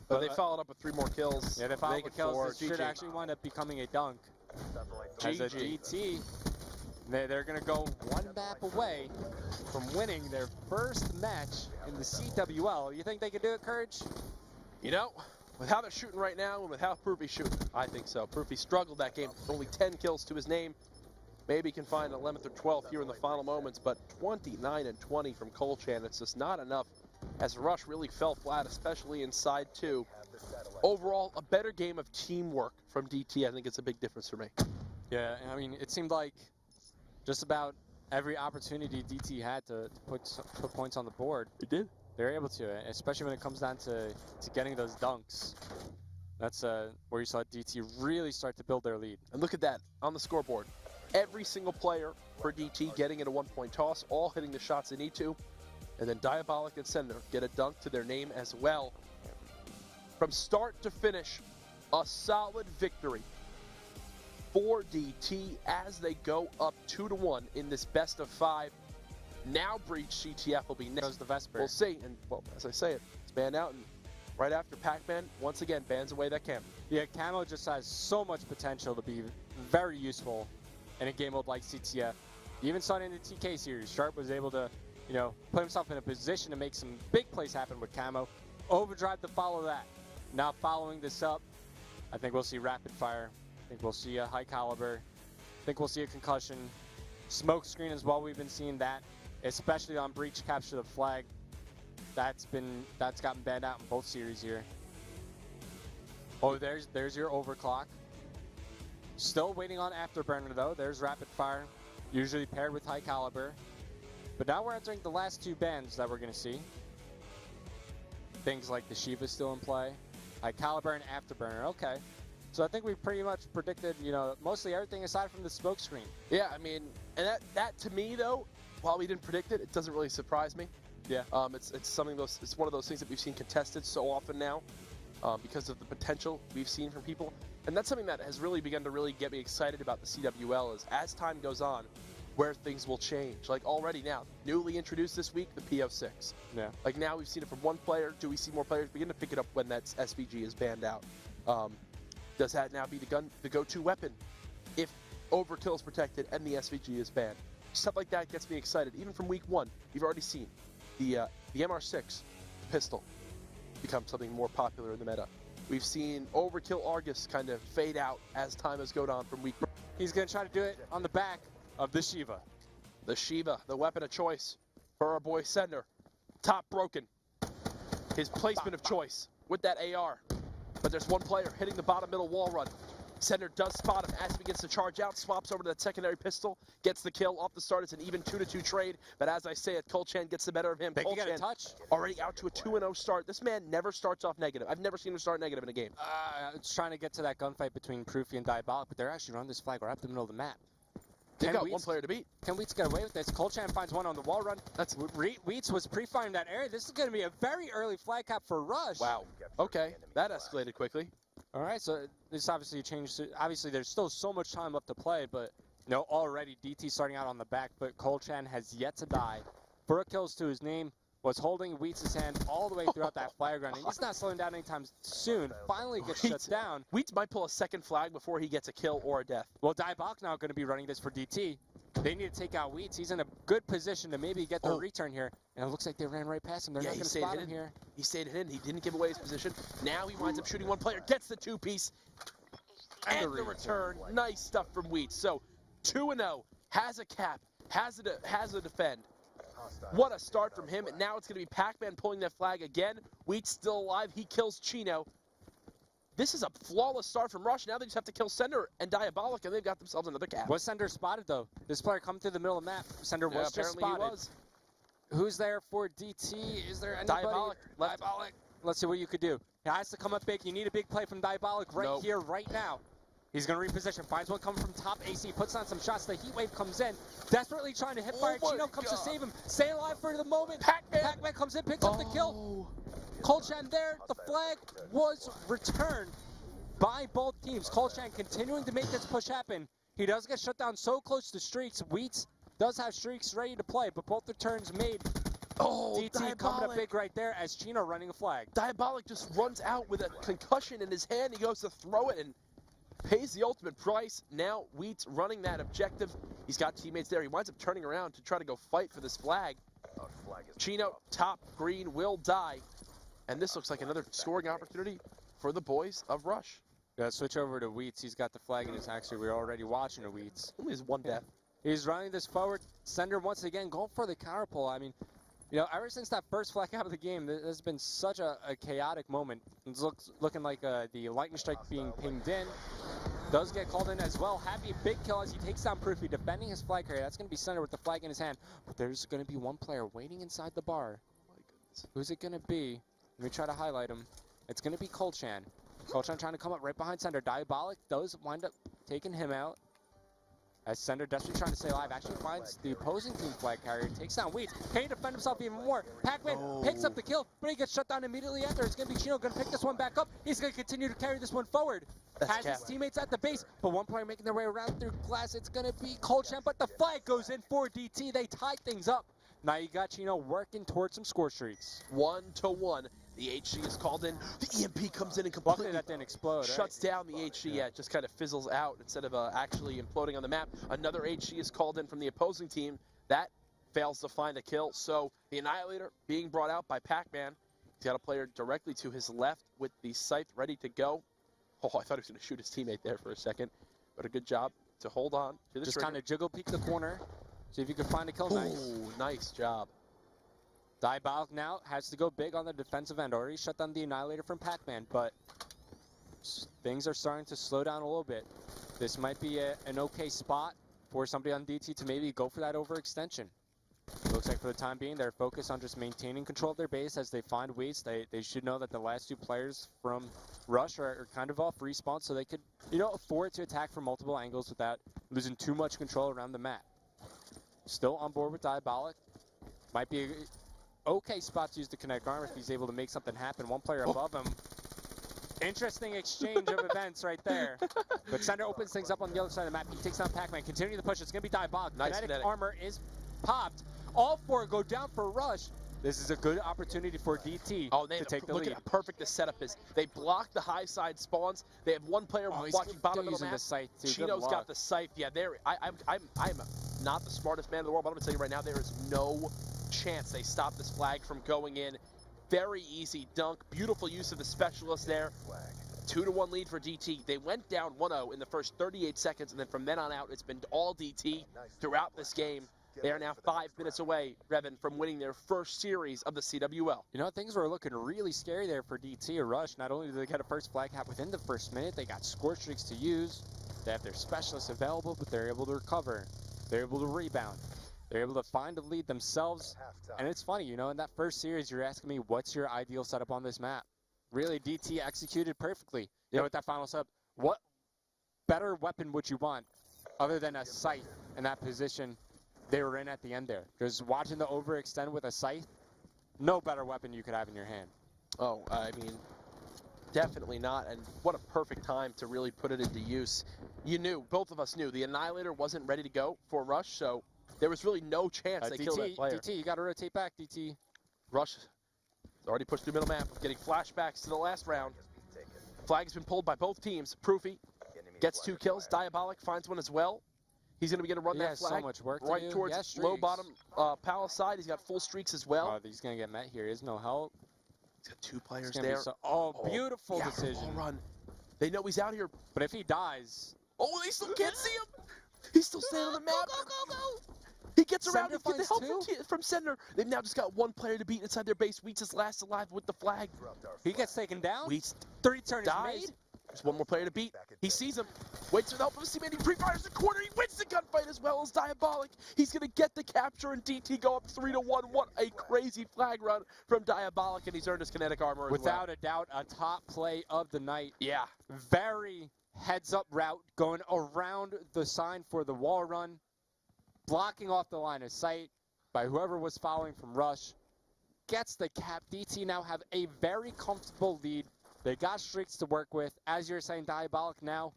But they followed up with 3 more kills. Yeah, they followed up with kills. This should actually wind up becoming a dunk. As a DT, they're going to go 1 map away from winning their first match in the CWL. You think they could do it, Courage? With how they're shooting right now and with how Proofy's shooting, I think so. Proofy struggled that game. Only 10 kills to his name. Maybe he can find 11th or 12th here in the final moments, but 29-20 from Colchan. It's just not enough, as Rush really fell flat, especially inside 2. Overall, a better game of teamwork from DT. I think it's a big difference for me. Yeah, I mean, it seemed like just about every opportunity DT had to put points on the board. It did. They're able to, especially when it comes down to getting those dunks. That's where you saw DT really start to build their lead. And look at that on the scoreboard. Every single player for DT getting it a 1-point toss, all hitting the shots they need to. And then Diabolic and Sender get a dunk to their name as well. From start to finish, a solid victory for DT as they go up 2-1 in this best of 5. Now Breach CTF will be next. Goes the Vesper. We'll see. And, well, as I say it's banned out. And right after Pac-Man, once again, bans away that camo. Yeah, camo just has so much potential to be very useful in a game mode like CTF. Even starting in the TK series, Sharp was able to, put himself in a position to make some big plays happen with camo. Overdrive to follow that. Now following this up, I think we'll see Rapid Fire. I think we'll see a High Caliber. I think we'll see a Concussion. Smoke Screen as well, we've been seeing that. Especially on Breach Capture the Flag. That's gotten banned out in both series here. Oh, there's your Overclock. Still waiting on Afterburner though. There's Rapid Fire, usually paired with High Caliber. But now we're entering the last 2 bans that we're gonna see. Things like the Shiva still in play. High Caliber and Afterburner, okay. So I think we pretty much predicted, mostly everything aside from the Smoke Screen. Yeah, I mean, and that to me though, while we didn't predict it, it doesn't really surprise me. Yeah. It's one of those things that we've seen contested so often now, because of the potential we've seen from people, and that's something that has really begun to really get me excited about the CWL. Is as time goes on, where things will change. Like already now, newly introduced this week, the PO6. Yeah. Like now we've seen it from one player. Do we see more players begin to pick it up when that SVG is banned out? Does that now be the go-to weapon if Overkill is protected and the SVG is banned? Stuff like that gets me excited. Even from week 1, you've already seen the MR6 pistol become something more popular in the meta. We've seen Overkill Argus kind of fade out as time has gone on from week 1. He's going to try to do it on the back of the Shiva. The Shiva, the weapon of choice for our boy Sender. Top broken. His placement of choice with that AR. But there's one player hitting the bottom middle wall run. Sender does spot him as he begins to charge out, swaps over to that secondary pistol, gets the kill off the start. It's an even 2-2 trade, but as I say it, Colchan gets the better of him. They can get a touch. Already out to a 2-0 start. This man never starts off negative. I've never seen him start negative in a game. It's trying to get to that gunfight between Proofy and Diabolic, but they're actually running this flag right up the middle of the map. They've got one player to beat. Can Wheats get away with this? Colchan finds one on the wall run. Wheats was pre-firing that area. This is going to be a very early flag cap for Rush. Wow. Okay, that escalated quickly. All right, so this obviously changed. Obviously, there's still so much time left to play, but already DT starting out on the back, but Colchan has yet to die. 4 kills to his name, was holding Wheats' hand all the way throughout that flag run, and he's not slowing down anytime soon. Finally gets shut down. Wheats might pull a second flag before he gets a kill or a death. Well, Diabolic now going to be running this for DT. They need to take out Wheats. He's in a good position to maybe get their return here. And it looks like they ran right past him. They're not going to spot him here. He stayed hidden. He didn't give away his position. Now he winds up shooting one player, gets the two-piece, and the return. Nice stuff from Wheats. So 2-0, has a cap, has a defend. What a start from him. And now it's going to be Pac-Man pulling that flag again. Wheats still alive. He kills Chino. This is a flawless start from Rush. Now they just have to kill Sender and Diabolic, and they've got themselves another cap. Was Sender spotted, though? This player coming through the middle of the map. Sender was just spotted. He was. Who's there for DT? Is there anybody? Diabolic. Let's see what you could do. He has to come up big. You need a big play from Diabolic here, right now. He's going to reposition. Finds one coming from top. AC puts on some shots. The heat wave comes in. Desperately trying to hit fire. Chino comes to save him. Stay alive for the moment. Pac-Man comes in, picks up the kill. Colchan there. The flag was returned by both teams. Colchan continuing to make this push happen. He does get shut down so close to streaks. Wheats does have streaks ready to play, but both returns made. DT Diabolic. coming up big right there as Chino running a flag. Diabolic just runs out with a concussion in his hand. He goes to throw it and pays the ultimate price. Now Wheats running that objective. He's got teammates there. He winds up turning around to try to go fight for this flag. Chino, top green, will die. And this looks like another scoring opportunity for the boys of Rush. Yeah, switch over to Wheats. He's got the flag in his. Actually, we're already watching a Wheats. Only has one death. He's running this forward. Sender once again going for the counter pull. I mean, you know, ever since that first flag out of the game, there's been such a chaotic moment. It's looking like the lightning strike being pinged in. Does get called in as well. Happy big kill as he takes down Proofy, defending his flag carrier. That's going to be Sender with the flag in his hand. But there's going to be one player waiting inside the bar. My goodness. Who's it going to be? Let me try to highlight him. It's going to be Colchan. Colchan trying to come up right behind Sender. Diabolic does wind up taking him out. As Sender desperately trying to stay alive, actually finds the opposing team flag carrier, takes down Wheats. Can he defend himself even more? Pac-Man picks up the kill, but he gets shut down immediately after. It's going to be Chino going to pick this one back up. He's going to continue to carry this one forward. Has his teammates at the base, but one player making their way around through glass. It's going to be Colchan, but the flag goes in for DT. They tied things up. Now you got Chino working towards some score streaks. 1-1. The HC is called in. The EMP comes in and completely Luckily that didn't explode, shuts down the HC. Yeah, it just kind of fizzles out instead of actually imploding on the map. Another HC is called in from the opposing team. That fails to find a kill. So the Annihilator being brought out by Pac-Man. He's got a player directly to his left with the scythe ready to go. Oh, I thought he was going to shoot his teammate there for a second. But a good job to hold on to the Just kind of jiggle peek the corner. See if you can find a kill. Nice job. Diabolic now has to go big on the defensive end. Already shut down the Annihilator from Pac-Man, but things are starting to slow down a little bit. This might be an okay spot for somebody on DT to maybe go for that overextension. It looks like for the time being, they're focused on just maintaining control of their base as they find Wheats. They should know that the last two players from Rush are kind of off respawn, so they could, you know, afford to attack from multiple angles without losing too much control around the map. Still on board with Diabolic. Might be okay spot to use the Kinetic Arm if he's able to make something happen. One player above him. Interesting exchange of events right there. But Sender opens things up on the other side of the map. He takes down Pac-Man. Continuing the push. It's going to be Diabolic. Nice Kinetic Armor is popped. All four go down for Rush. This is a good opportunity for DT to take the lead. Look at how perfect the setup is. They block the high side spawns. They have one player watching bottom of the map. Chino's got the scythe. Yeah, I'm not the smartest man in the world, but I'm going to tell you right now, there is no chance they stop this flag from going in. Very easy dunk. Beautiful use of the specialist there. 2-1 lead for DT. They went down 1-0 in the first 38 seconds, and then from then on out, it's been all DT throughout this game. They are now 5 minutes away, Revan, from winning their first series of the CWL. You know, things were looking really scary there for DT or Rush. Not only did they get a first flag cap within the first minute, they got score streaks to use. They have their specialists available, but they're able to recover. They're able to rebound. They're able to find a lead themselves. And it's funny, you know, in that first series, you're asking me, what's your ideal setup on this map? Really, DT executed perfectly. You know, with that final setup, what better weapon would you want other than a scythe in that position they were in at the end there? Because watching the overextend with a scythe, no better weapon you could have in your hand. Oh, I mean, definitely not. And what a perfect time to really put it into use. You knew, both of us knew, the Annihilator wasn't ready to go for Rush, so there was really no chance they killed that player. DT, you got to rotate back, DT. Rush has already pushed through middle map, getting flashbacks to the last round. Flag has been pulled by both teams. Proofy gets 2 kills. Diabolic finds one as well. He's going to be able to run He that has flag so much work to right do. towards He has low streaks. bottom palace side. He's got full streaks as well. Oh, he's going to get met here. There's no help. He's got 2 players It's gonna be there. beautiful yeah, decision. ball run. They know he's out here. But if he dies, Oh, they still can't see him. He's still staying on the map. Go. He gets around Sender to get the finds help from Sender. They've now just got 1 player to beat inside their base. Wheats is last alive with the flag. he gets taken down. Wheats 3 turns dies. made. There's 1 more player to beat. He sees him. Waits for the help of his teammate. He pre-fires the corner. He wins the gunfight as well as Diabolic. He's going to get the capture, and DT go up 3-1. What a crazy flag run from Diabolic, and he's earned his kinetic armor as well. Without a doubt, a top play of the night. Yeah. Very heads-up route going around the sign for the wall run, blocking off the line of sight by whoever was following from Rush. Gets the cap. DT now have a very comfortable lead. They got streaks to work with. As you're saying, Diabolic now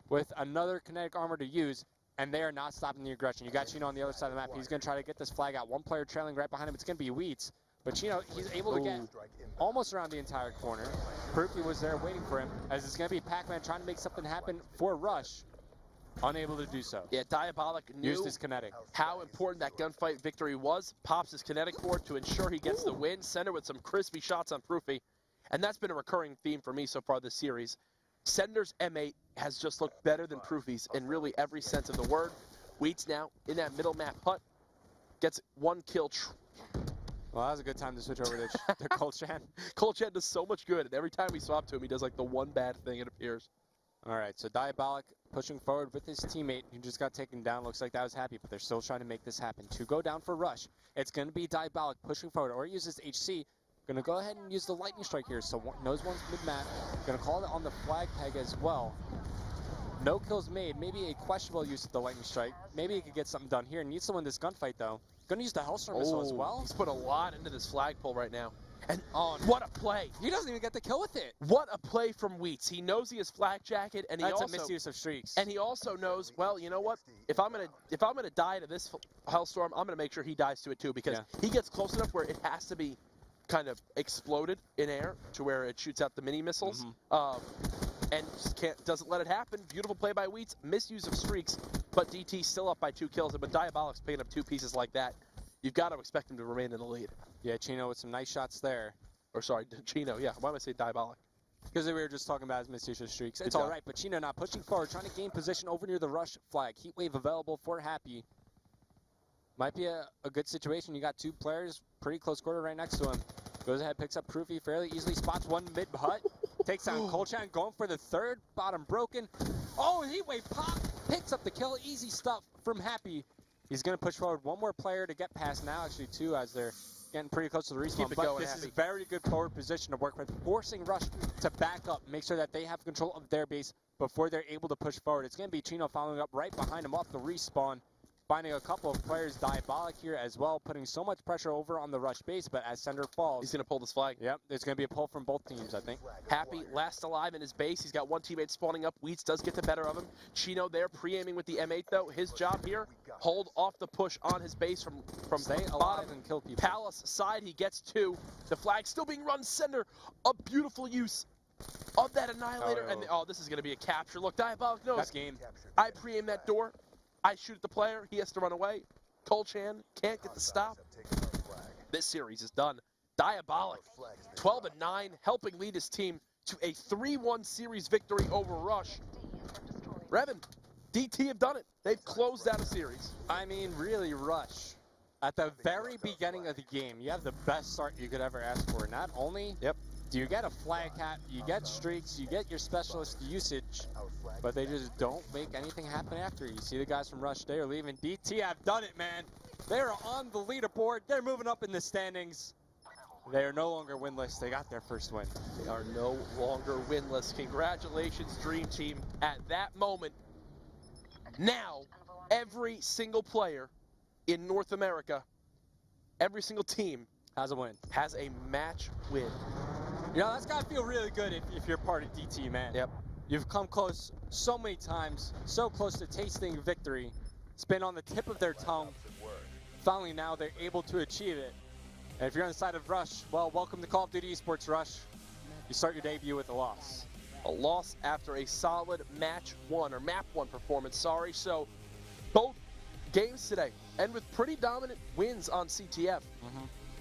with another kinetic armor to use, and they are not stopping the aggression. You got Chino on the other side of the map. He's going to try to get this flag out. 1 player trailing right behind him. It's going to be Wheats. But Chino, he's able to get almost around the entire corner. Proofy was there waiting for him, as it's going to be Pac-Man trying to make something happen for Rush. Unable to do so. Yeah, Diabolic knew Used his kinetic. how important that gunfight victory was. Pops his kinetic cord to ensure he gets the win. Sender with some crispy shots on Proofy. And that's been a recurring theme for me so far this series. Sender's M8 has just looked better than Proofy's in really every sense of the word. Wheats now in that middle map putt. Gets 1 kill. Well, that was a good time to switch over to Colchan. Colchan does so much good, and every time we swap to him, he does like the 1 bad thing, it appears. All right, so Diabolic pushing forward with his teammate who just got taken down. Looks like that was happy, but they're still trying to make this happen. To go down for Rush, it's going to be Diabolic pushing forward, or uses HC. Going to go ahead and use the lightning strike here. So knows one's mid-map. Going to call it on the flag peg as well. No kills made. Maybe a questionable use of the lightning strike. Maybe he could get something done here. Needs to win this gunfight though. Going to use the Hellstorm missile as well. He's put a lot into this flagpole right now. And oh, what a play! He doesn't even get the kill with it. What a play from Wheats. He knows he has flak jacket, and That's a misuse of streaks. And he also knows, well, you know what? If I'm gonna die to this Hellstorm, I'm gonna make sure he dies to it too, because he gets close enough where it has to be kind of exploded in air to where it shoots out the mini missiles, and just doesn't let it happen. Beautiful play by Wheats, misuse of streaks, but DT still up by 2 kills. And when Diabolic's picking up 2 pieces like that, you've got to expect him to remain in the lead. Yeah, Chino with some nice shots there. Or sorry, Chino. Yeah, why am I saying Diabolic? Because we were just talking about his misuse of streaks. It's all right, but Chino now pushing forward, trying to gain position over near the Rush flag. Heat wave available for Happy. Might be a good situation. You got 2 players, pretty close quarter right next to him. Goes ahead, picks up Proofy fairly easily, spots 1 mid-hut. Takes down Colchan, going for the 3rd, bottom broken. Oh, Heat wave pop, picks up the kill. Easy stuff from Happy. He's going to push forward 1 more player to get past now, actually 2, as they're getting pretty close to the respawn. Keep it but going, this is very good forward position to work with, forcing Rush to back up, make sure that they have control of their base before they're able to push forward. It's going to be Chino following up right behind him off the respawn, finding a couple of players. Diabolic here as well, putting so much pressure over on the Rush base, but as Sender falls, he's going to pull this flag. Yep, there's going to be a pull from both teams, I think. Happy last alive in his base. He's got 1 teammate spawning up. Wheats does get the better of him. Chino there pre-aiming with the M8 though. His job here, hold off the push on his base from Stay alive bottom and kill people. Palace side. He gets 2. The flag still being run. Sender, a beautiful use of that Annihilator. And this is going to be a capture. Look, Diabolic knows. That's game. I pre-aim that door. I shoot at the player. He has to run away. Colchan can't get the stop. This series is done. Diabolic, 12-9, helping lead his team to a 3-1 series victory over Rush. Revan, DT have done it. They've closed out a series. I mean, really, Rush. At the very beginning of the game, you have the best start you could ever ask for. Not only do you get a flag cap, you get streaks, you get your specialist usage, but they just don't make anything happen after. You see the guys from Rush, they are leaving. DT have done it, man. They are on the leaderboard. They're moving up in the standings. They are no longer winless. They got their first win. They are no longer winless. Congratulations, Dream Team. At that moment, now every single player in North America, every single team has a win. Has a match win. You know, that's got to feel really good if you're part of DT, man. Yep. You've come close so many times, so close to tasting victory. It's been on the tip of their tongue. Finally now they're able to achieve it. And if you're on the side of Rush, well, welcome to Call of Duty Esports Rush. You start your debut with a loss. A loss after a solid match 1, or map 1 performance, sorry. So Both games today end with pretty dominant wins on CTF.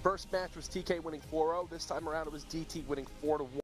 First match was TK winning 4-0. This time around it was DT winning 4-1.